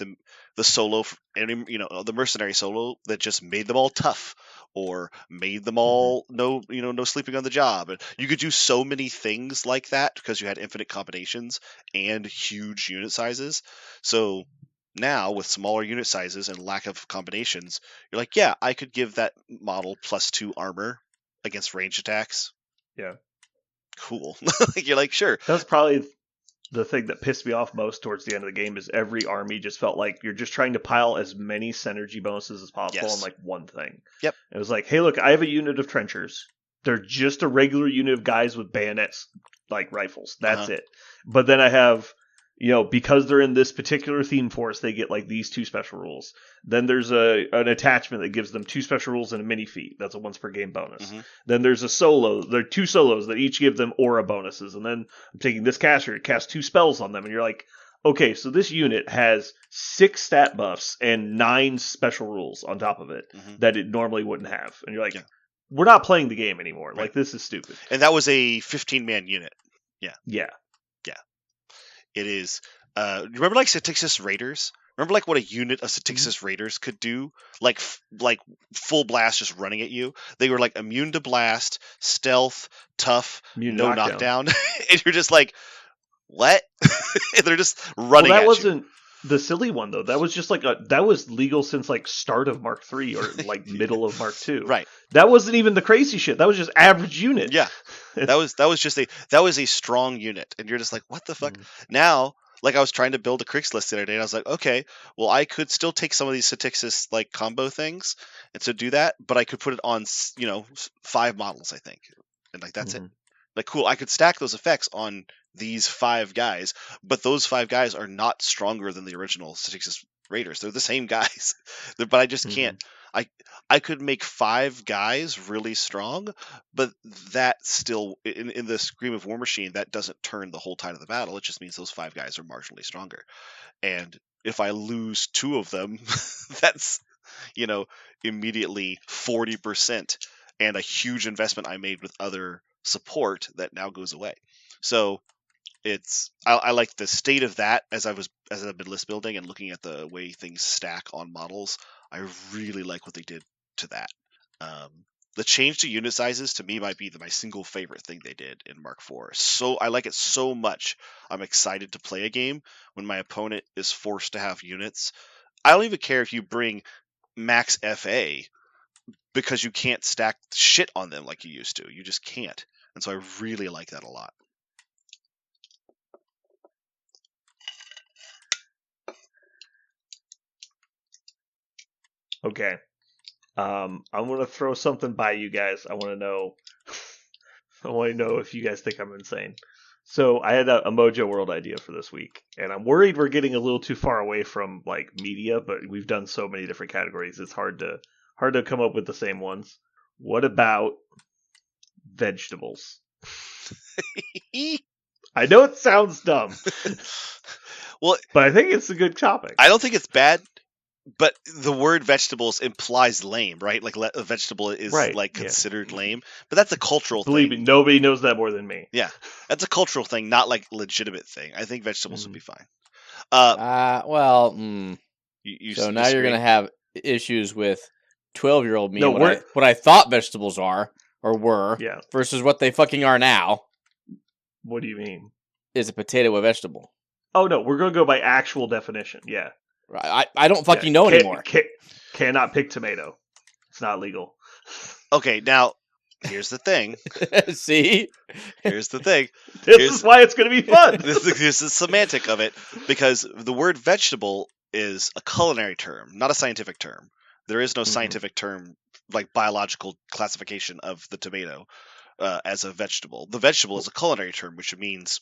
the solo, and the mercenary solo that just made them all tough, or made them all no sleeping on the job. And you could do so many things like that because you had infinite combinations and huge unit sizes. So now, with smaller unit sizes and lack of combinations, you're like, yeah, I could give that model +2 armor against ranged attacks. Yeah. Cool. You're like, sure. That's probably the thing that pissed me off most towards the end of the game, is every army just felt like you're just trying to pile as many synergy bonuses as possible on one thing. Yep. It was like, hey, look, I have a unit of trenchers. They're just a regular unit of guys with bayonets, rifles. That's it. But then I have because they're in this particular theme forest, they get like these 2 special rules. Then there's an attachment that gives them 2 special rules and a mini feat. That's a once per game bonus. Mm-hmm. Then there's a solo. There are 2 solos that each give them aura bonuses. And then I'm taking this caster, it casts 2 spells on them, and you're like, okay, so this unit has 6 stat buffs and 9 special rules on top of it that it normally wouldn't have. And you're like, we're not playing the game anymore. Right. Like, this is stupid. And that was a 15-man unit. Yeah. Yeah. It is. You remember like Statixis Raiders? Remember like what a unit of Statixis Raiders could do? Like full blast just running at you. They were like immune to blast, stealth, tough, immune no knockdown. And you're just like, what? And they're just running at you. That wasn't the silly one though. That was just like that was legal since like start of Mark III or like middle of Mark II. Right. That wasn't even the crazy shit. That was just average unit. Yeah. that was a strong unit. And you're just like, what the fuck? Now, like I was trying to build a Crix list the other day, and I was like, okay, well I could still take some of these Statixis like combo things and so do that, but I could put it on 5 models, I think. And like that's it. Like cool, I could stack those effects on these 5 guys, but those 5 guys are not stronger than the original Statixis Raiders. They're the same guys, but I just can't. I could make 5 guys really strong, but that still in the Scream of War Machine that doesn't turn the whole tide of the battle. It just means those 5 guys are marginally stronger, and if I lose 2 of them, that's immediately 40% and a huge investment I made with other support that now goes away. So I like the state of that as I've been list building and looking at the way things stack on models. I really like what they did to that. The change to unit sizes to me might be my single favorite thing they did in Mark IV. So I like it so much. I'm excited to play a game when my opponent is forced to have units. I don't even care if you bring max FA because you can't stack shit on them like you used to. You just can't. And so I really like that a lot. Okay. I'm going to throw something by you guys. I want to know if you guys think I'm insane. So I had a Mojo World idea for this week, and I'm worried we're getting a little too far away from like media, but we've done so many different categories. It's hard to come up with the same ones. What about vegetables? I know it sounds dumb. Well, but I think it's a good topic. I don't think it's bad. But the word vegetables implies lame, right? Like a vegetable is considered lame. But that's a cultural thing. Believe me, nobody knows that more than me. Yeah. That's a cultural thing, not like legitimate thing. I think vegetables would be fine. So now you're going to have issues with 12-year-old me. No, what I thought vegetables are or were versus what they fucking are now. What do you mean? Is a potato a vegetable? Oh, no. We're going to go by actual definition. Yeah. I don't fucking know anymore. Cannot pick tomato. It's not legal. Okay, now, here's the thing. See? Here's the thing. This is why it's going to be fun. This is the semantic of it, because the word vegetable is a culinary term, not a scientific term. There is no scientific term, like biological classification of the tomato as a vegetable. The vegetable is a culinary term, which means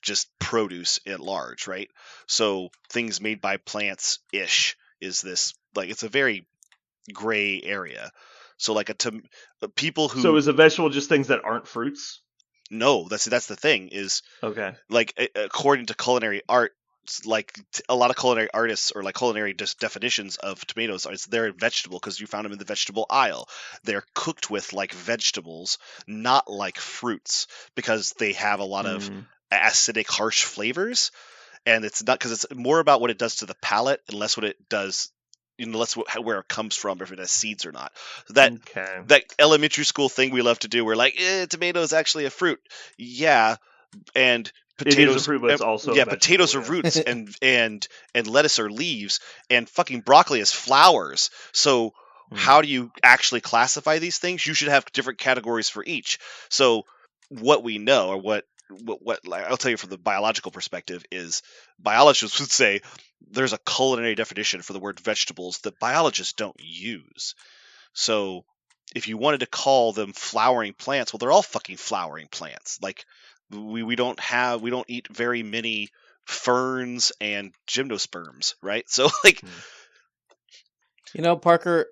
just produce at large, right? So things made by plants-ish is this, like, it's a very gray area. So like people who... So is a vegetable just things that aren't fruits? No, that's the thing is... Okay. Like, according to culinary art, like a lot of culinary artists or like culinary definitions of tomatoes, they're a vegetable because you found them in the vegetable aisle. They're cooked with like vegetables, not like fruits, because they have a lot of acidic, harsh flavors, and it's not because it's more about what it does to the palate and less what it does, less where it comes from, if it has seeds or not. So that elementary school thing we love to do, we're like, tomato is actually a fruit. Yeah, and potatoes, it is a fruit, but it's also a potatoes are roots, and lettuce are leaves, and fucking broccoli is flowers. So how do you actually classify these things? You should have different categories for each. So what we know, or what I'll tell you from the biological perspective, is biologists would say there's a culinary definition for the word vegetables that biologists don't use. So if you wanted to call them flowering plants, well, they're all fucking flowering plants. Like we don't eat very many ferns and gymnosperms, right? So like, Parker,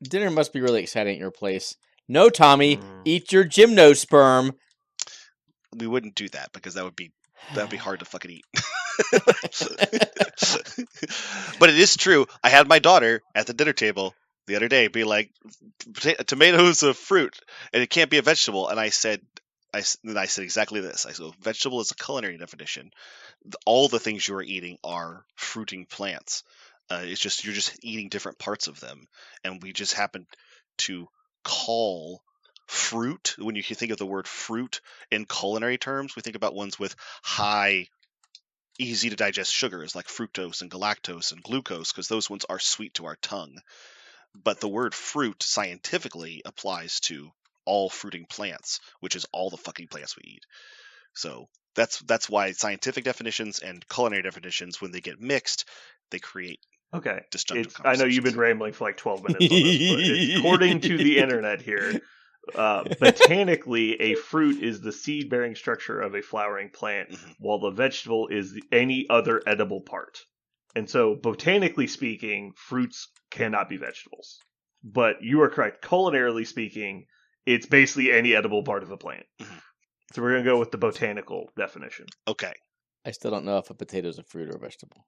dinner must be really exciting at your place. No, Tommy, Mm. eat your gymnosperm. we wouldn't do that because that'd be hard to fucking eat. But it is true. I had my daughter at the dinner table the other day be like, tomatoes a fruit and it can't be a vegetable. And I said exactly this. I said, vegetable is a culinary definition. All the things you are eating are fruiting plants. It's just you're just eating different parts of them, and we just happen to call fruit, when you think of the word fruit in culinary terms, we think about ones with high, easy to digest sugars like fructose and galactose and glucose, because those ones are sweet to our tongue. But the word fruit scientifically applies to all fruiting plants, which is all the fucking plants we eat. So that's why scientific definitions and culinary definitions, when they get mixed, they create disjunctive I know you've been conversations. rambling for like 12 minutes on this, but according to the internet here, botanically, a fruit is the seed-bearing structure of a flowering plant, while the vegetable is any other edible part. And so, botanically speaking, fruits cannot be vegetables. But you are correct. Culinarily speaking, it's basically any edible part of a plant. So we're going to go with the botanical definition. Okay. I still don't know if a potato is a fruit or a vegetable.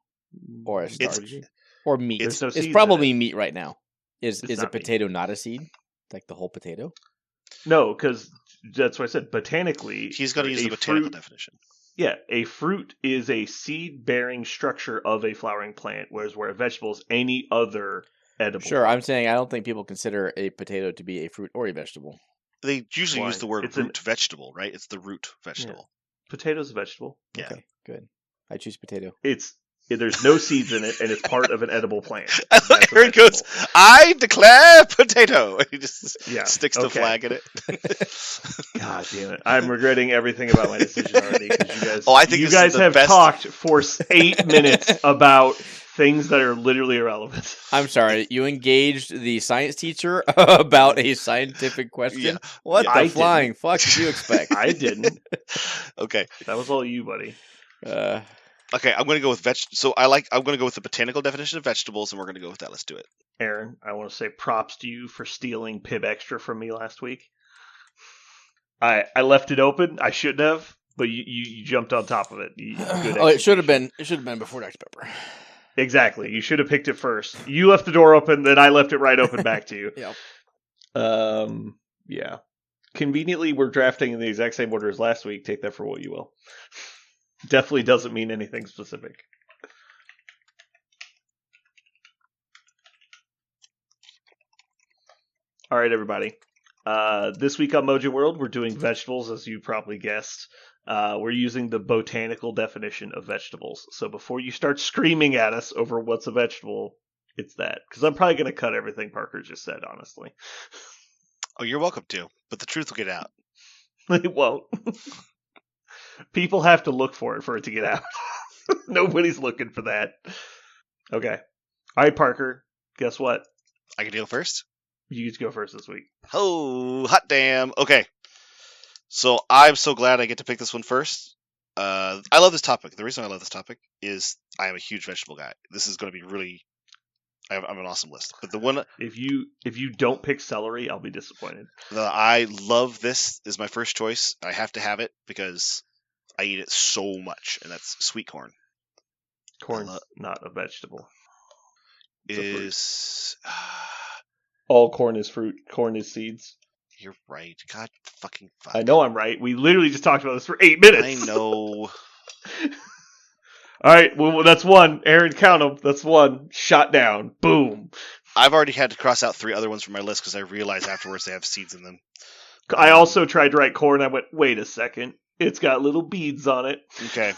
Or a starch. It's- Or meat. There's no It's seeds in probably it. meat right now. Is It's a not meat. potato not a seed? Like the whole potato? No, because that's what I said. Botanically, He's going to use the botanical definition. Yeah, a fruit is a seed-bearing structure of a flowering plant, where a vegetable is any other edible. Sure, I'm saying I don't think people consider a potato to be a fruit or a vegetable. They usually Why? use the word It's root vegetable, right? It's the root vegetable. Potato's a vegetable. Yeah. Okay, good. I choose potato. There's no seeds in it, and it's part of an edible plant. I That's like a Aaron goes, vegetable. I declare potato. And he just sticks the okay. flag in it. God damn it! I'm regretting everything about my decision already. Because you guys, Oh, I think you this is guys the have best- talked for 8 minutes about things that are literally irrelevant. I'm sorry, you engaged the science teacher about a scientific question? Yeah. What Yeah. the I flying didn't. fuck did you expect? I didn't. Okay. That was all you, buddy. Okay, I'm going to go with I'm going to go with the botanical definition of vegetables, and we're going to go with that. Let's do it. Aaron, I want to say props to you for stealing Pib Extra from me last week. I left it open. I shouldn't have, but you jumped on top of it. Good Oh, it should have execution. been. It should have been before Dr. Pepper. Exactly. You should have picked it first. You left the door open, then I left it right open back to you. Yep. Yeah. Conveniently, we're drafting in the exact same order as last week. Take that for what you will. Definitely doesn't mean anything specific. All right, everybody. This week on Mojo World, we're doing vegetables, as you probably guessed. We're using the botanical definition of vegetables. So before you start screaming at us over what's a vegetable, it's that. Because I'm probably going to cut everything Parker just said, honestly. Oh, you're welcome to, but the truth will get out. It won't. People have to look for it to get out. Nobody's looking for that. Okay. All right, Parker. Guess what? I can go first? You get to go first this week. Oh, hot damn. Okay. So I'm so glad I get to pick this one first. I love this topic. The reason I love this topic is I am a huge vegetable guy. This is going to be really... I'm an awesome list. But the one... If you don't pick celery, I'll be disappointed. I love this is my first choice. I have to have it because I eat it so much, and that's sweet corn. Corn's not a vegetable. It's a fruit. Is... All corn is fruit. Corn is seeds. You're right. God fucking fuck. I know I'm right. We literally just talked about this for 8 minutes. I know. All right, well, that's one. Aaron, count them. That's one. Shot down. Boom. I've already had to cross out 3 other ones from my list because I realized afterwards they have seeds in them. I also tried to write corn. I went, wait a second. It's got little beads on it. Okay.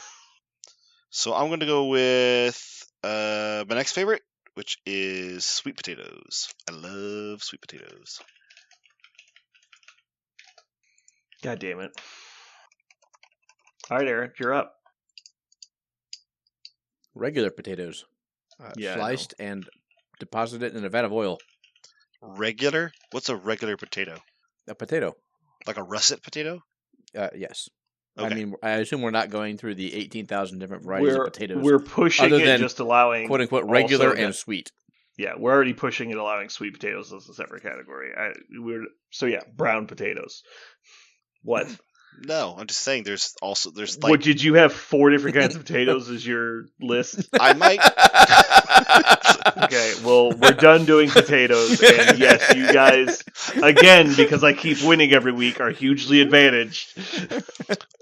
So I'm going to go with my next favorite, which is sweet potatoes. I love sweet potatoes. God damn it. All right, Aaron, you're up. Regular potatoes. Yeah, I Sliced and deposited in a vat of oil. Regular? What's a regular potato? A potato. Like a russet potato? Yes. Okay. I mean, I assume we're not going through the 18,000 different varieties of potatoes. We're pushing other it, than just allowing quote unquote regular also and that- sweet. Yeah, we're already pushing it, allowing sweet potatoes as a separate category. Brown potatoes. What? No, I'm just saying. There's like What did you have 4 different kinds of potatoes as your list? I might. Okay, well, we're done doing potatoes, and yes, you guys, again, because I keep winning every week, are hugely advantaged.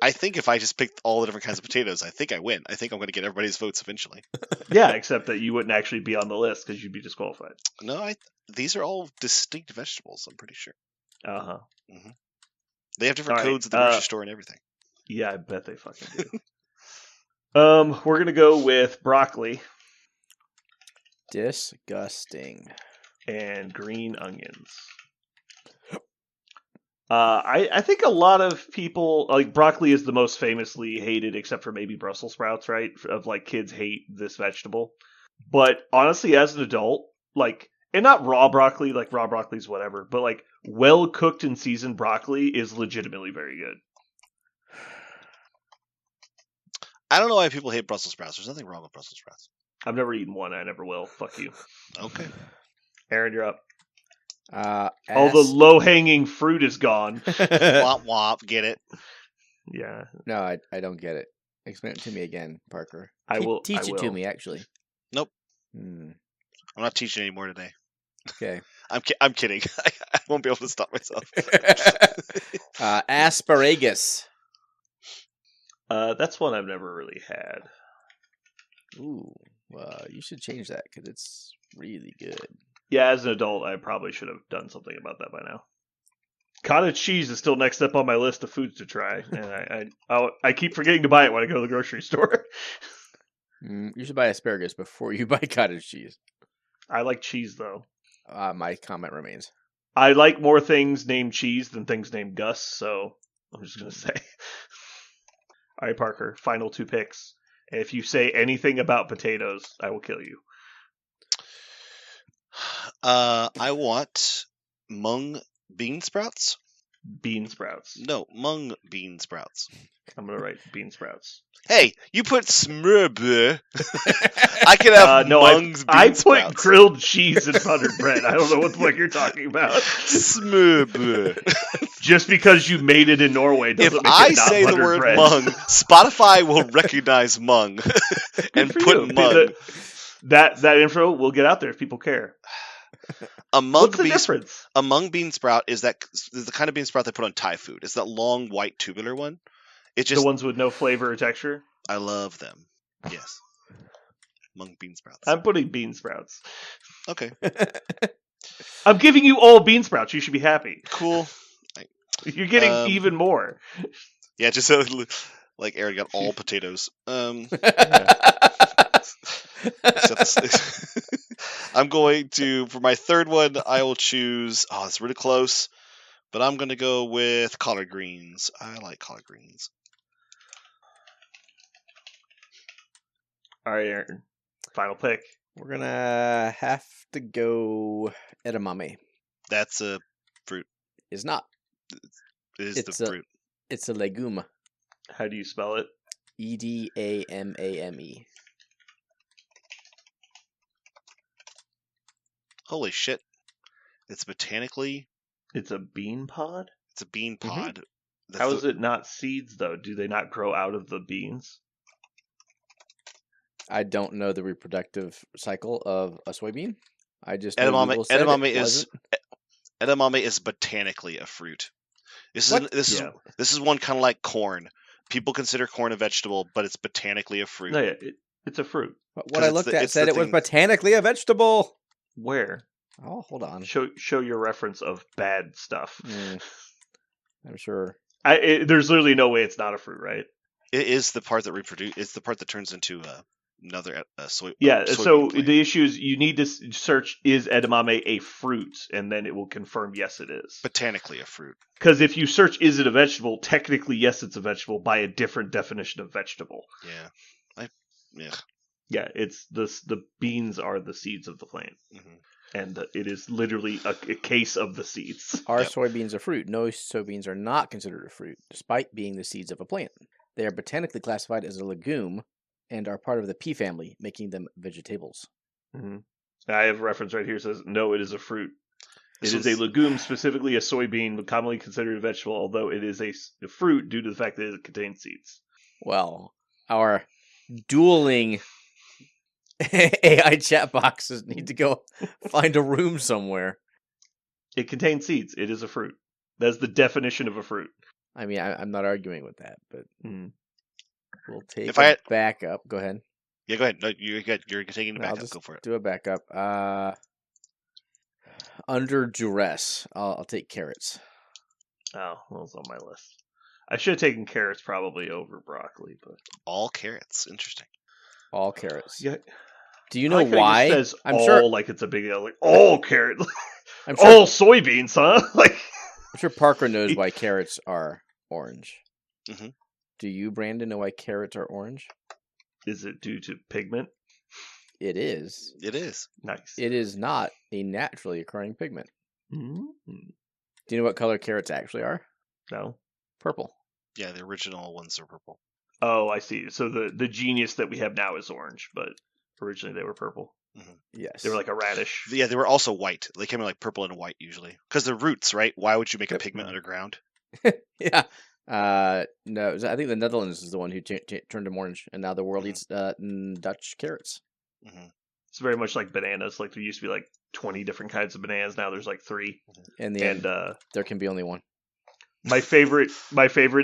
I think if I just picked all the different kinds of potatoes, I think I win. I think I'm going to get everybody's votes eventually. Yeah, except that you wouldn't actually be on the list because you'd be disqualified. No, these are all distinct vegetables. I'm pretty sure. Uh-huh. They have different All right, codes at the grocery store and everything. Yeah, I bet they fucking do. We're gonna go with broccoli Disgusting. and green onions. I think a lot of people like broccoli is the most famously hated, except for maybe Brussels sprouts, right? Of like kids hate this vegetable, but honestly, as an adult, like, and not raw broccoli, like raw broccoli's whatever, but like well cooked and seasoned broccoli is legitimately very good. I don't know why people hate Brussels sprouts. There's nothing wrong with Brussels sprouts. I've never eaten one. I never will. Fuck you. Okay. Aaron, you're up. All All the low hanging fruit is gone. Womp womp. Get it? Yeah, No, I don't get it. Explain it to me again, Parker. I will. Teach I it will. to me, actually. Nope. Hmm. I'm not teaching anymore today. Okay. I'm kidding. I won't be able to stop myself. Asparagus. That's one I've never really had. Ooh, you should change that because it's really good. Yeah, as an adult, I probably should have done something about that by now. Cottage cheese is still next up on my list of foods to try, and I keep forgetting to buy it when I go to the grocery store. You should buy asparagus before you buy cottage cheese. I like cheese, though. My comment remains. I like more things named cheese than things named Gus, so I'm just going to say. All right, Parker, final 2 picks. And if you say anything about potatoes, I will kill you. I want mung bean sprouts. Bean sprouts. No, mung bean sprouts. I'm going to write bean sprouts. Hey, you put smørbrød. I could have No, mung's bean I put sprouts. grilled cheese in buttered bread. I don't know what the fuck you're talking about. Smørbrød. Just because you made it in Norway If doesn't make I it not say the buttered word bread. mung, Spotify will recognize mung and for put you. mung. That info will get out there if people care. A mung What's the bean difference? A mung bean sprout is the kind of bean sprout they put on Thai food. It's that long white tubular one. It's just The ones with no flavor or texture? I love them. Yes. Mung bean sprouts. I'm putting bean sprouts. Okay. I'm giving you all bean sprouts. You should be happy. Cool. You're getting even more. Yeah, just so like Aaron got all potatoes. I'm going to, for my third one, I will choose, it's really close, but I'm going to go with collard greens. I like collard greens. All right, Aaron. Final pick. We're gonna have to go edamame. That's a fruit. It's not. It is It's the a- fruit. It's a legume. How do you spell it? Edamame. Holy shit. It's botanically, It's a bean pod? it's a bean Mhm. pod. That's How the- is it not seeds, though? Do they not grow out of the beans? I don't know the reproductive cycle of a soybean. I just know Edamame, Google said it edamame is botanically a fruit. This What? is Yeah. this is one kind of like corn. People consider corn a vegetable, but it's botanically a fruit. No, yeah, it's a fruit. What 'Cause I it's looked the- at it's said the it was thing- botanically a vegetable. Where? Oh, hold on. Show your reference of bad stuff. I'm sure. There's literally no way it's not a fruit, right? It is the part that it's the part that turns into another soy. Yeah, soybean so plant. the issue is you need to search, is edamame a fruit? And then it will confirm, yes, it is. Botanically a fruit. Because if you search, is it a vegetable? Technically, yes, it's a vegetable by a different definition of vegetable. Yeah. Yeah, it's the beans are the seeds of the plant. Mhm. and it is literally a case of the seeds. Are Yep. soybeans a fruit? No, soybeans are not considered a fruit, despite being the seeds of a plant. They are botanically classified as a legume and are part of the pea family, making them vegetables. Mm-hmm. I have a reference right here that says, no, it is a fruit. It So is a legume, specifically a soybean, commonly considered a vegetable, although it is a fruit due to the fact that it contains seeds. Well, our dueling AI chat boxes need to go find a room somewhere. It contains seeds. It is a fruit. That's the definition of a fruit. I mean, I'm not arguing with that, but Mm. we'll take If I had- backup. Go ahead. Yeah, go ahead. No, you're good. You're taking the I'll backup. just Go for it. do a backup. Under duress, I'll take carrots. Oh, well, it's on my list. I should have taken carrots probably over broccoli, but All carrots. Interesting. All carrots. yeah. Do you I know like how why? It says I'm all sure. like it's a big deal. Like all carrots, I'm sure. all soybeans, huh? Like I'm sure Parker knows why carrots are orange. Mhm. Do you, Brandon, know why carrots are orange? is it due to pigment? It is. It is. Nice. It is not a naturally occurring pigment. Mm-hmm. Do you know what color carrots actually are? No. Purple. Yeah, the original ones are purple. Oh, I see. So the genius that we have now is orange, but originally they were purple. Yes. They were like a radish. Yeah, they were also white. They came in like purple and white usually, because they're roots, right? Why would you make a Yep. pigment underground? Yeah. No, I think the Netherlands is the one who turned them orange, and now the world eats Dutch carrots. Hmm. It's very much like bananas. Like there used to be like 20 different kinds of bananas. Now there's like 3. In the end, there can be only one. My favorite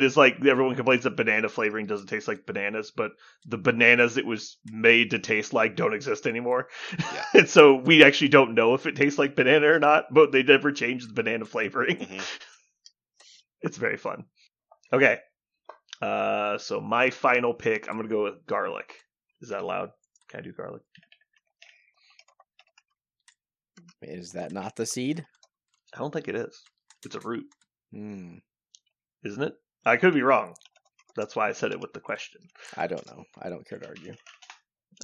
is like everyone complains that banana flavoring doesn't taste like bananas, but the bananas it was made to taste like don't exist anymore. Yeah. And so we actually don't know if it tastes like banana or not, but they never changed the banana flavoring. Hmm. It's very fun. Okay. So my final pick, I'm going to go with garlic. Is that allowed? Can I do garlic? Is that not the seed? I don't think it is. It's a root, Hmm. isn't it? I could be wrong. That's why I said it with the question. I don't know. I don't care to argue.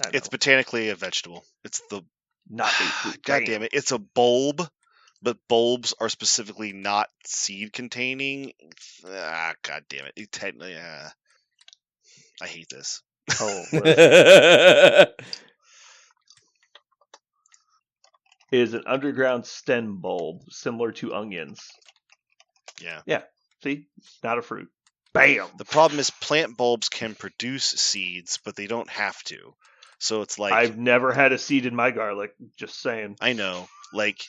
I know. It's botanically a vegetable. It's the not a fruit. God damn it! It's a bulb, but bulbs are specifically not seed containing. God damn it! I hate this. Oh, it is an underground stem bulb similar to onions. Yeah. See? Not a fruit. Bam! The problem is plant bulbs can produce seeds, but they don't have to. So it's like I've never had a seed in my garlic. Just saying. I know, like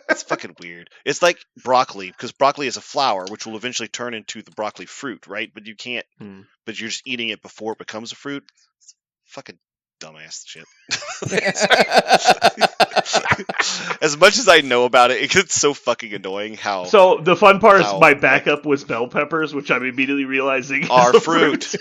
it's fucking weird. It's like broccoli, because broccoli is a flower, which will eventually turn into the broccoli fruit, right? But you can't. But you're just eating it before it becomes a fruit. It's fucking dumbass shit. As much as I know about it, it gets so fucking annoying how So the fun part is How- my backup was bell peppers, which I'm immediately realizing is our a fruit.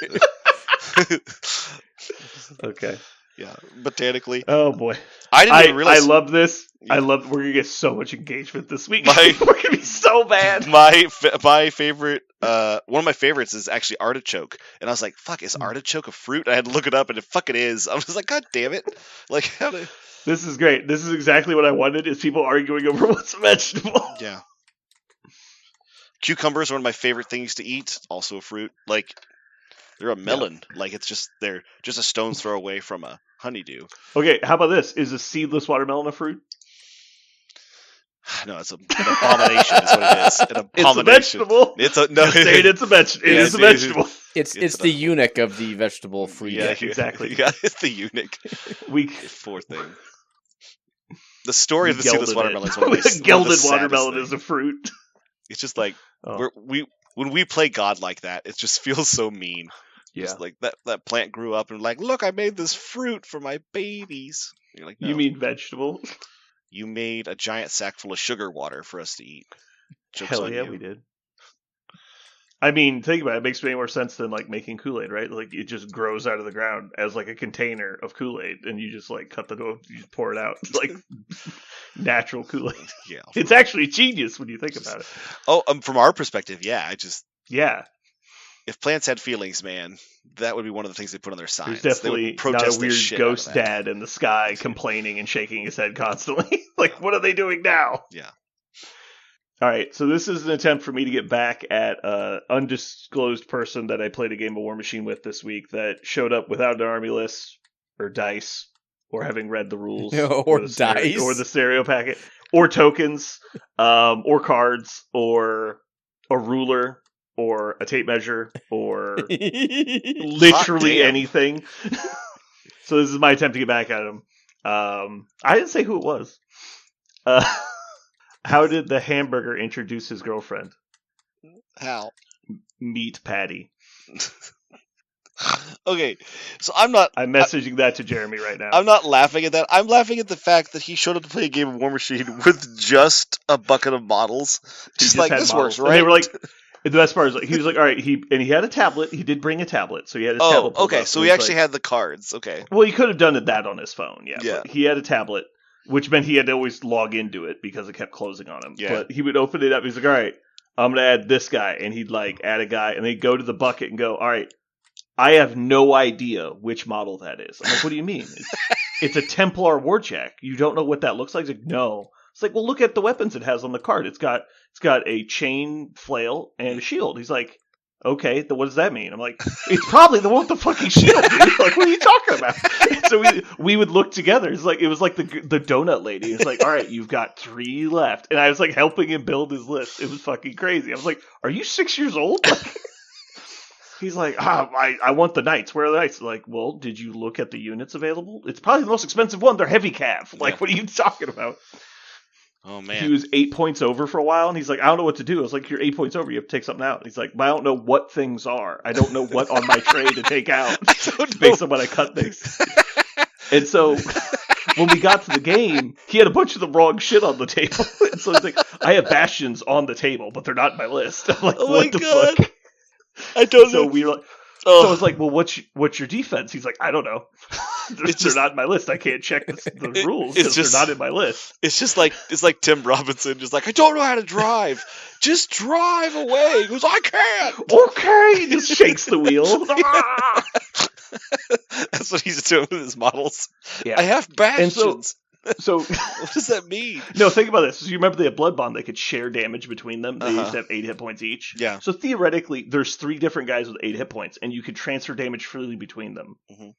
Okay. Yeah, botanically. Oh boy. I didn't even I realize love this. Yeah. I love. We're gonna get so much engagement this week. My- We're gonna be so bad. my favorite. One of my favorites is actually artichoke, and I was like, "Fuck, is artichoke a fruit?" I had to look it up, and it fucking is. I was like, "God damn it!" Like, how did? This is great. This is exactly what I wanted. Is people arguing over what's a vegetable? Yeah. Cucumbers are one of my favorite things to eat. Also a fruit. Like, they're a melon. Like, they're just a stone's throw away from a honeydew. Okay, how about this? Is a seedless watermelon a fruit? No, it's an abomination. Is what it is. An abomination. It's a vegetable. It's a no. Just saying it's a vegetable. It Yeah, is a dude. vegetable. It's the eunuch of the vegetable fruit. Yeah, exactly. Yeah, it's the eunuch. We Poor thing. The story of the gilded seedless watermelon is it. one of my A gilded saddest watermelon things. is a fruit. It's just like Oh, when we play God like that, it just feels so mean. yeah. Just like that plant grew up and like, look, I made this fruit for my babies. You're like, no, You mean vegetable? you made a giant sack full of sugar water for us to eat. Joke's Hell on yeah, you. we did. I mean, think about it. It makes way more sense than like making Kool-Aid, right? Like it just grows out of the ground as like a container of Kool-Aid, and you just like cut the dough, you just pour it out. It's like natural Kool-Aid. Yeah. It's actually genius when you think about it. Oh, from our perspective, yeah. Yeah. if plants had feelings, man, that would be one of the things they put on their signs. There's They would definitely not protest a the weird shit out of ghost that. dad in the sky complaining and shaking his head constantly. Like, what are they doing now? Yeah. All right, so this is an attempt for me to get back at an undisclosed person that I played a game of War Machine with this week that showed up without an army list or dice or having read the rules Or the dice. or the stereo packet or tokens or cards or a ruler or a tape measure or literally damn. anything. So this is my attempt to get back at him. I didn't say who it was. How did the hamburger introduce his girlfriend? How? Meat Patty. Okay, so I'm messaging that to Jeremy right now. I'm not laughing at that. I'm laughing at the fact that he showed up to play a game of War Machine with just a bucket of models. Just like, this models. works, right? And they were like, the best part is, like, he was like, all right, he had a tablet. He did bring a tablet, so he had his tablet pulled okay, up, so and he he's actually like, had the cards. Okay. Well, he could have done that on his phone, yeah. Yeah. But he had a tablet, which meant he had to always log into it because it kept closing on him. Yeah. But he would open it up. He's like, all right, I'm going to add this guy. And he'd like add a guy, and they'd go to the bucket and go, all right, I have no idea which model that is. I'm like, what do you mean? It's a Templar Warjack. You don't know what that looks like? He's like, no. It's like, well, look at the weapons it has on the card. It's got a chain flail and a shield. He's like, okay, then what does that mean? I'm like, it's probably the one with the fucking shield, dude. Like, what are you talking about? And so we would look together. It's like, it was like the donut lady. It's like, all right, you've got 3 left. And I was like helping him build his list. It was fucking crazy. I was like, are you 6 years old? Like, he's like, I want the knights. Where are the knights? Like, well, did you look at the units available? It's probably the most expensive one. They're heavy cav. Like, what are you talking about? Oh, man. He was 8 points over for a while, and he's like, I don't know what to do. I was like, you're 8 points over. You have to take something out. And he's like, but I don't know what things are. I don't know what on my tray to take out based on when I cut things. And so when we got to the game, he had a bunch of the wrong shit on the table. And so he's like, I have bastions on the table, but they're not in my list. I'm like, Oh what my the God. fuck? I don't So know. we were like, Oh. so I was like, well, what's your defense? He's like, I don't know. They're not in my list. I can't check the rules because they're not in my list. It's just like Tim Robinson, just like, I don't know how to drive. Just drive away. He goes, I can't. Okay, he just shakes the wheel. That's what he's doing with his models. Yeah. I have bastions. So What does that mean? no, think about this. So you remember they had Blood Bond? They could share damage between them. They Uh-huh. used to have 8 hit points each. Yeah. So theoretically, there's 3 different guys with 8 hit points, and you could transfer damage freely between them. Mhm.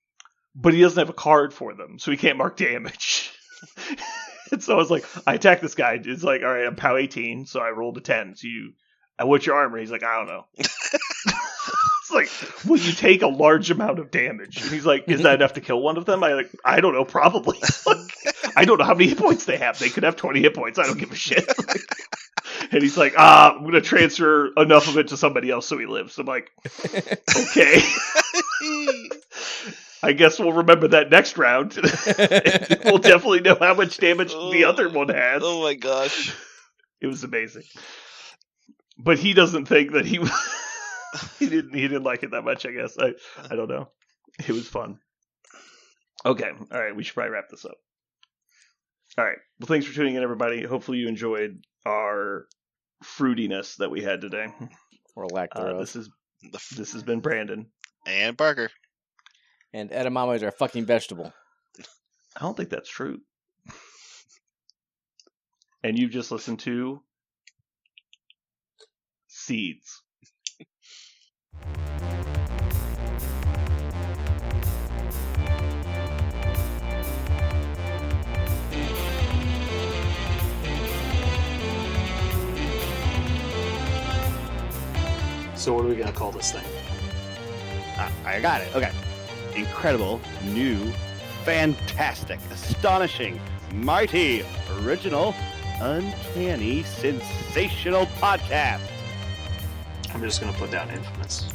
But he doesn't have a card for them, so he can't mark damage. And so I was like, I attack this guy. It's like, all right, I'm POW 18, so I rolled a 10. So what's your armor? He's like, I don't know. It's like, will you take a large amount of damage? And he's like, is that enough to kill one of them? I don't know, probably. I don't know how many hit points they have. They could have 20 hit points. I don't give a shit. And he's like, I'm going to transfer enough of it to somebody else so he lives. I'm like, okay. I guess we'll remember that next round. We'll definitely know how much damage the other one has. Oh my gosh. It was amazing. But he doesn't think that he didn't like it that much, I guess. I don't know. It was fun. Okay. All right. We should probably wrap this up. All right. Well, thanks for tuning in, everybody. Hopefully you enjoyed our fruitiness that we had today. Or lack thereof. This has been Brandon. And Parker. And edamame is our fucking vegetable. I don't think that's true. And you've just listened to Seeds. So what are we gonna call this thing? I got it. Okay. Incredible, new, fantastic, astonishing, mighty, original, uncanny, sensational podcast. I'm just gonna put down Infamous.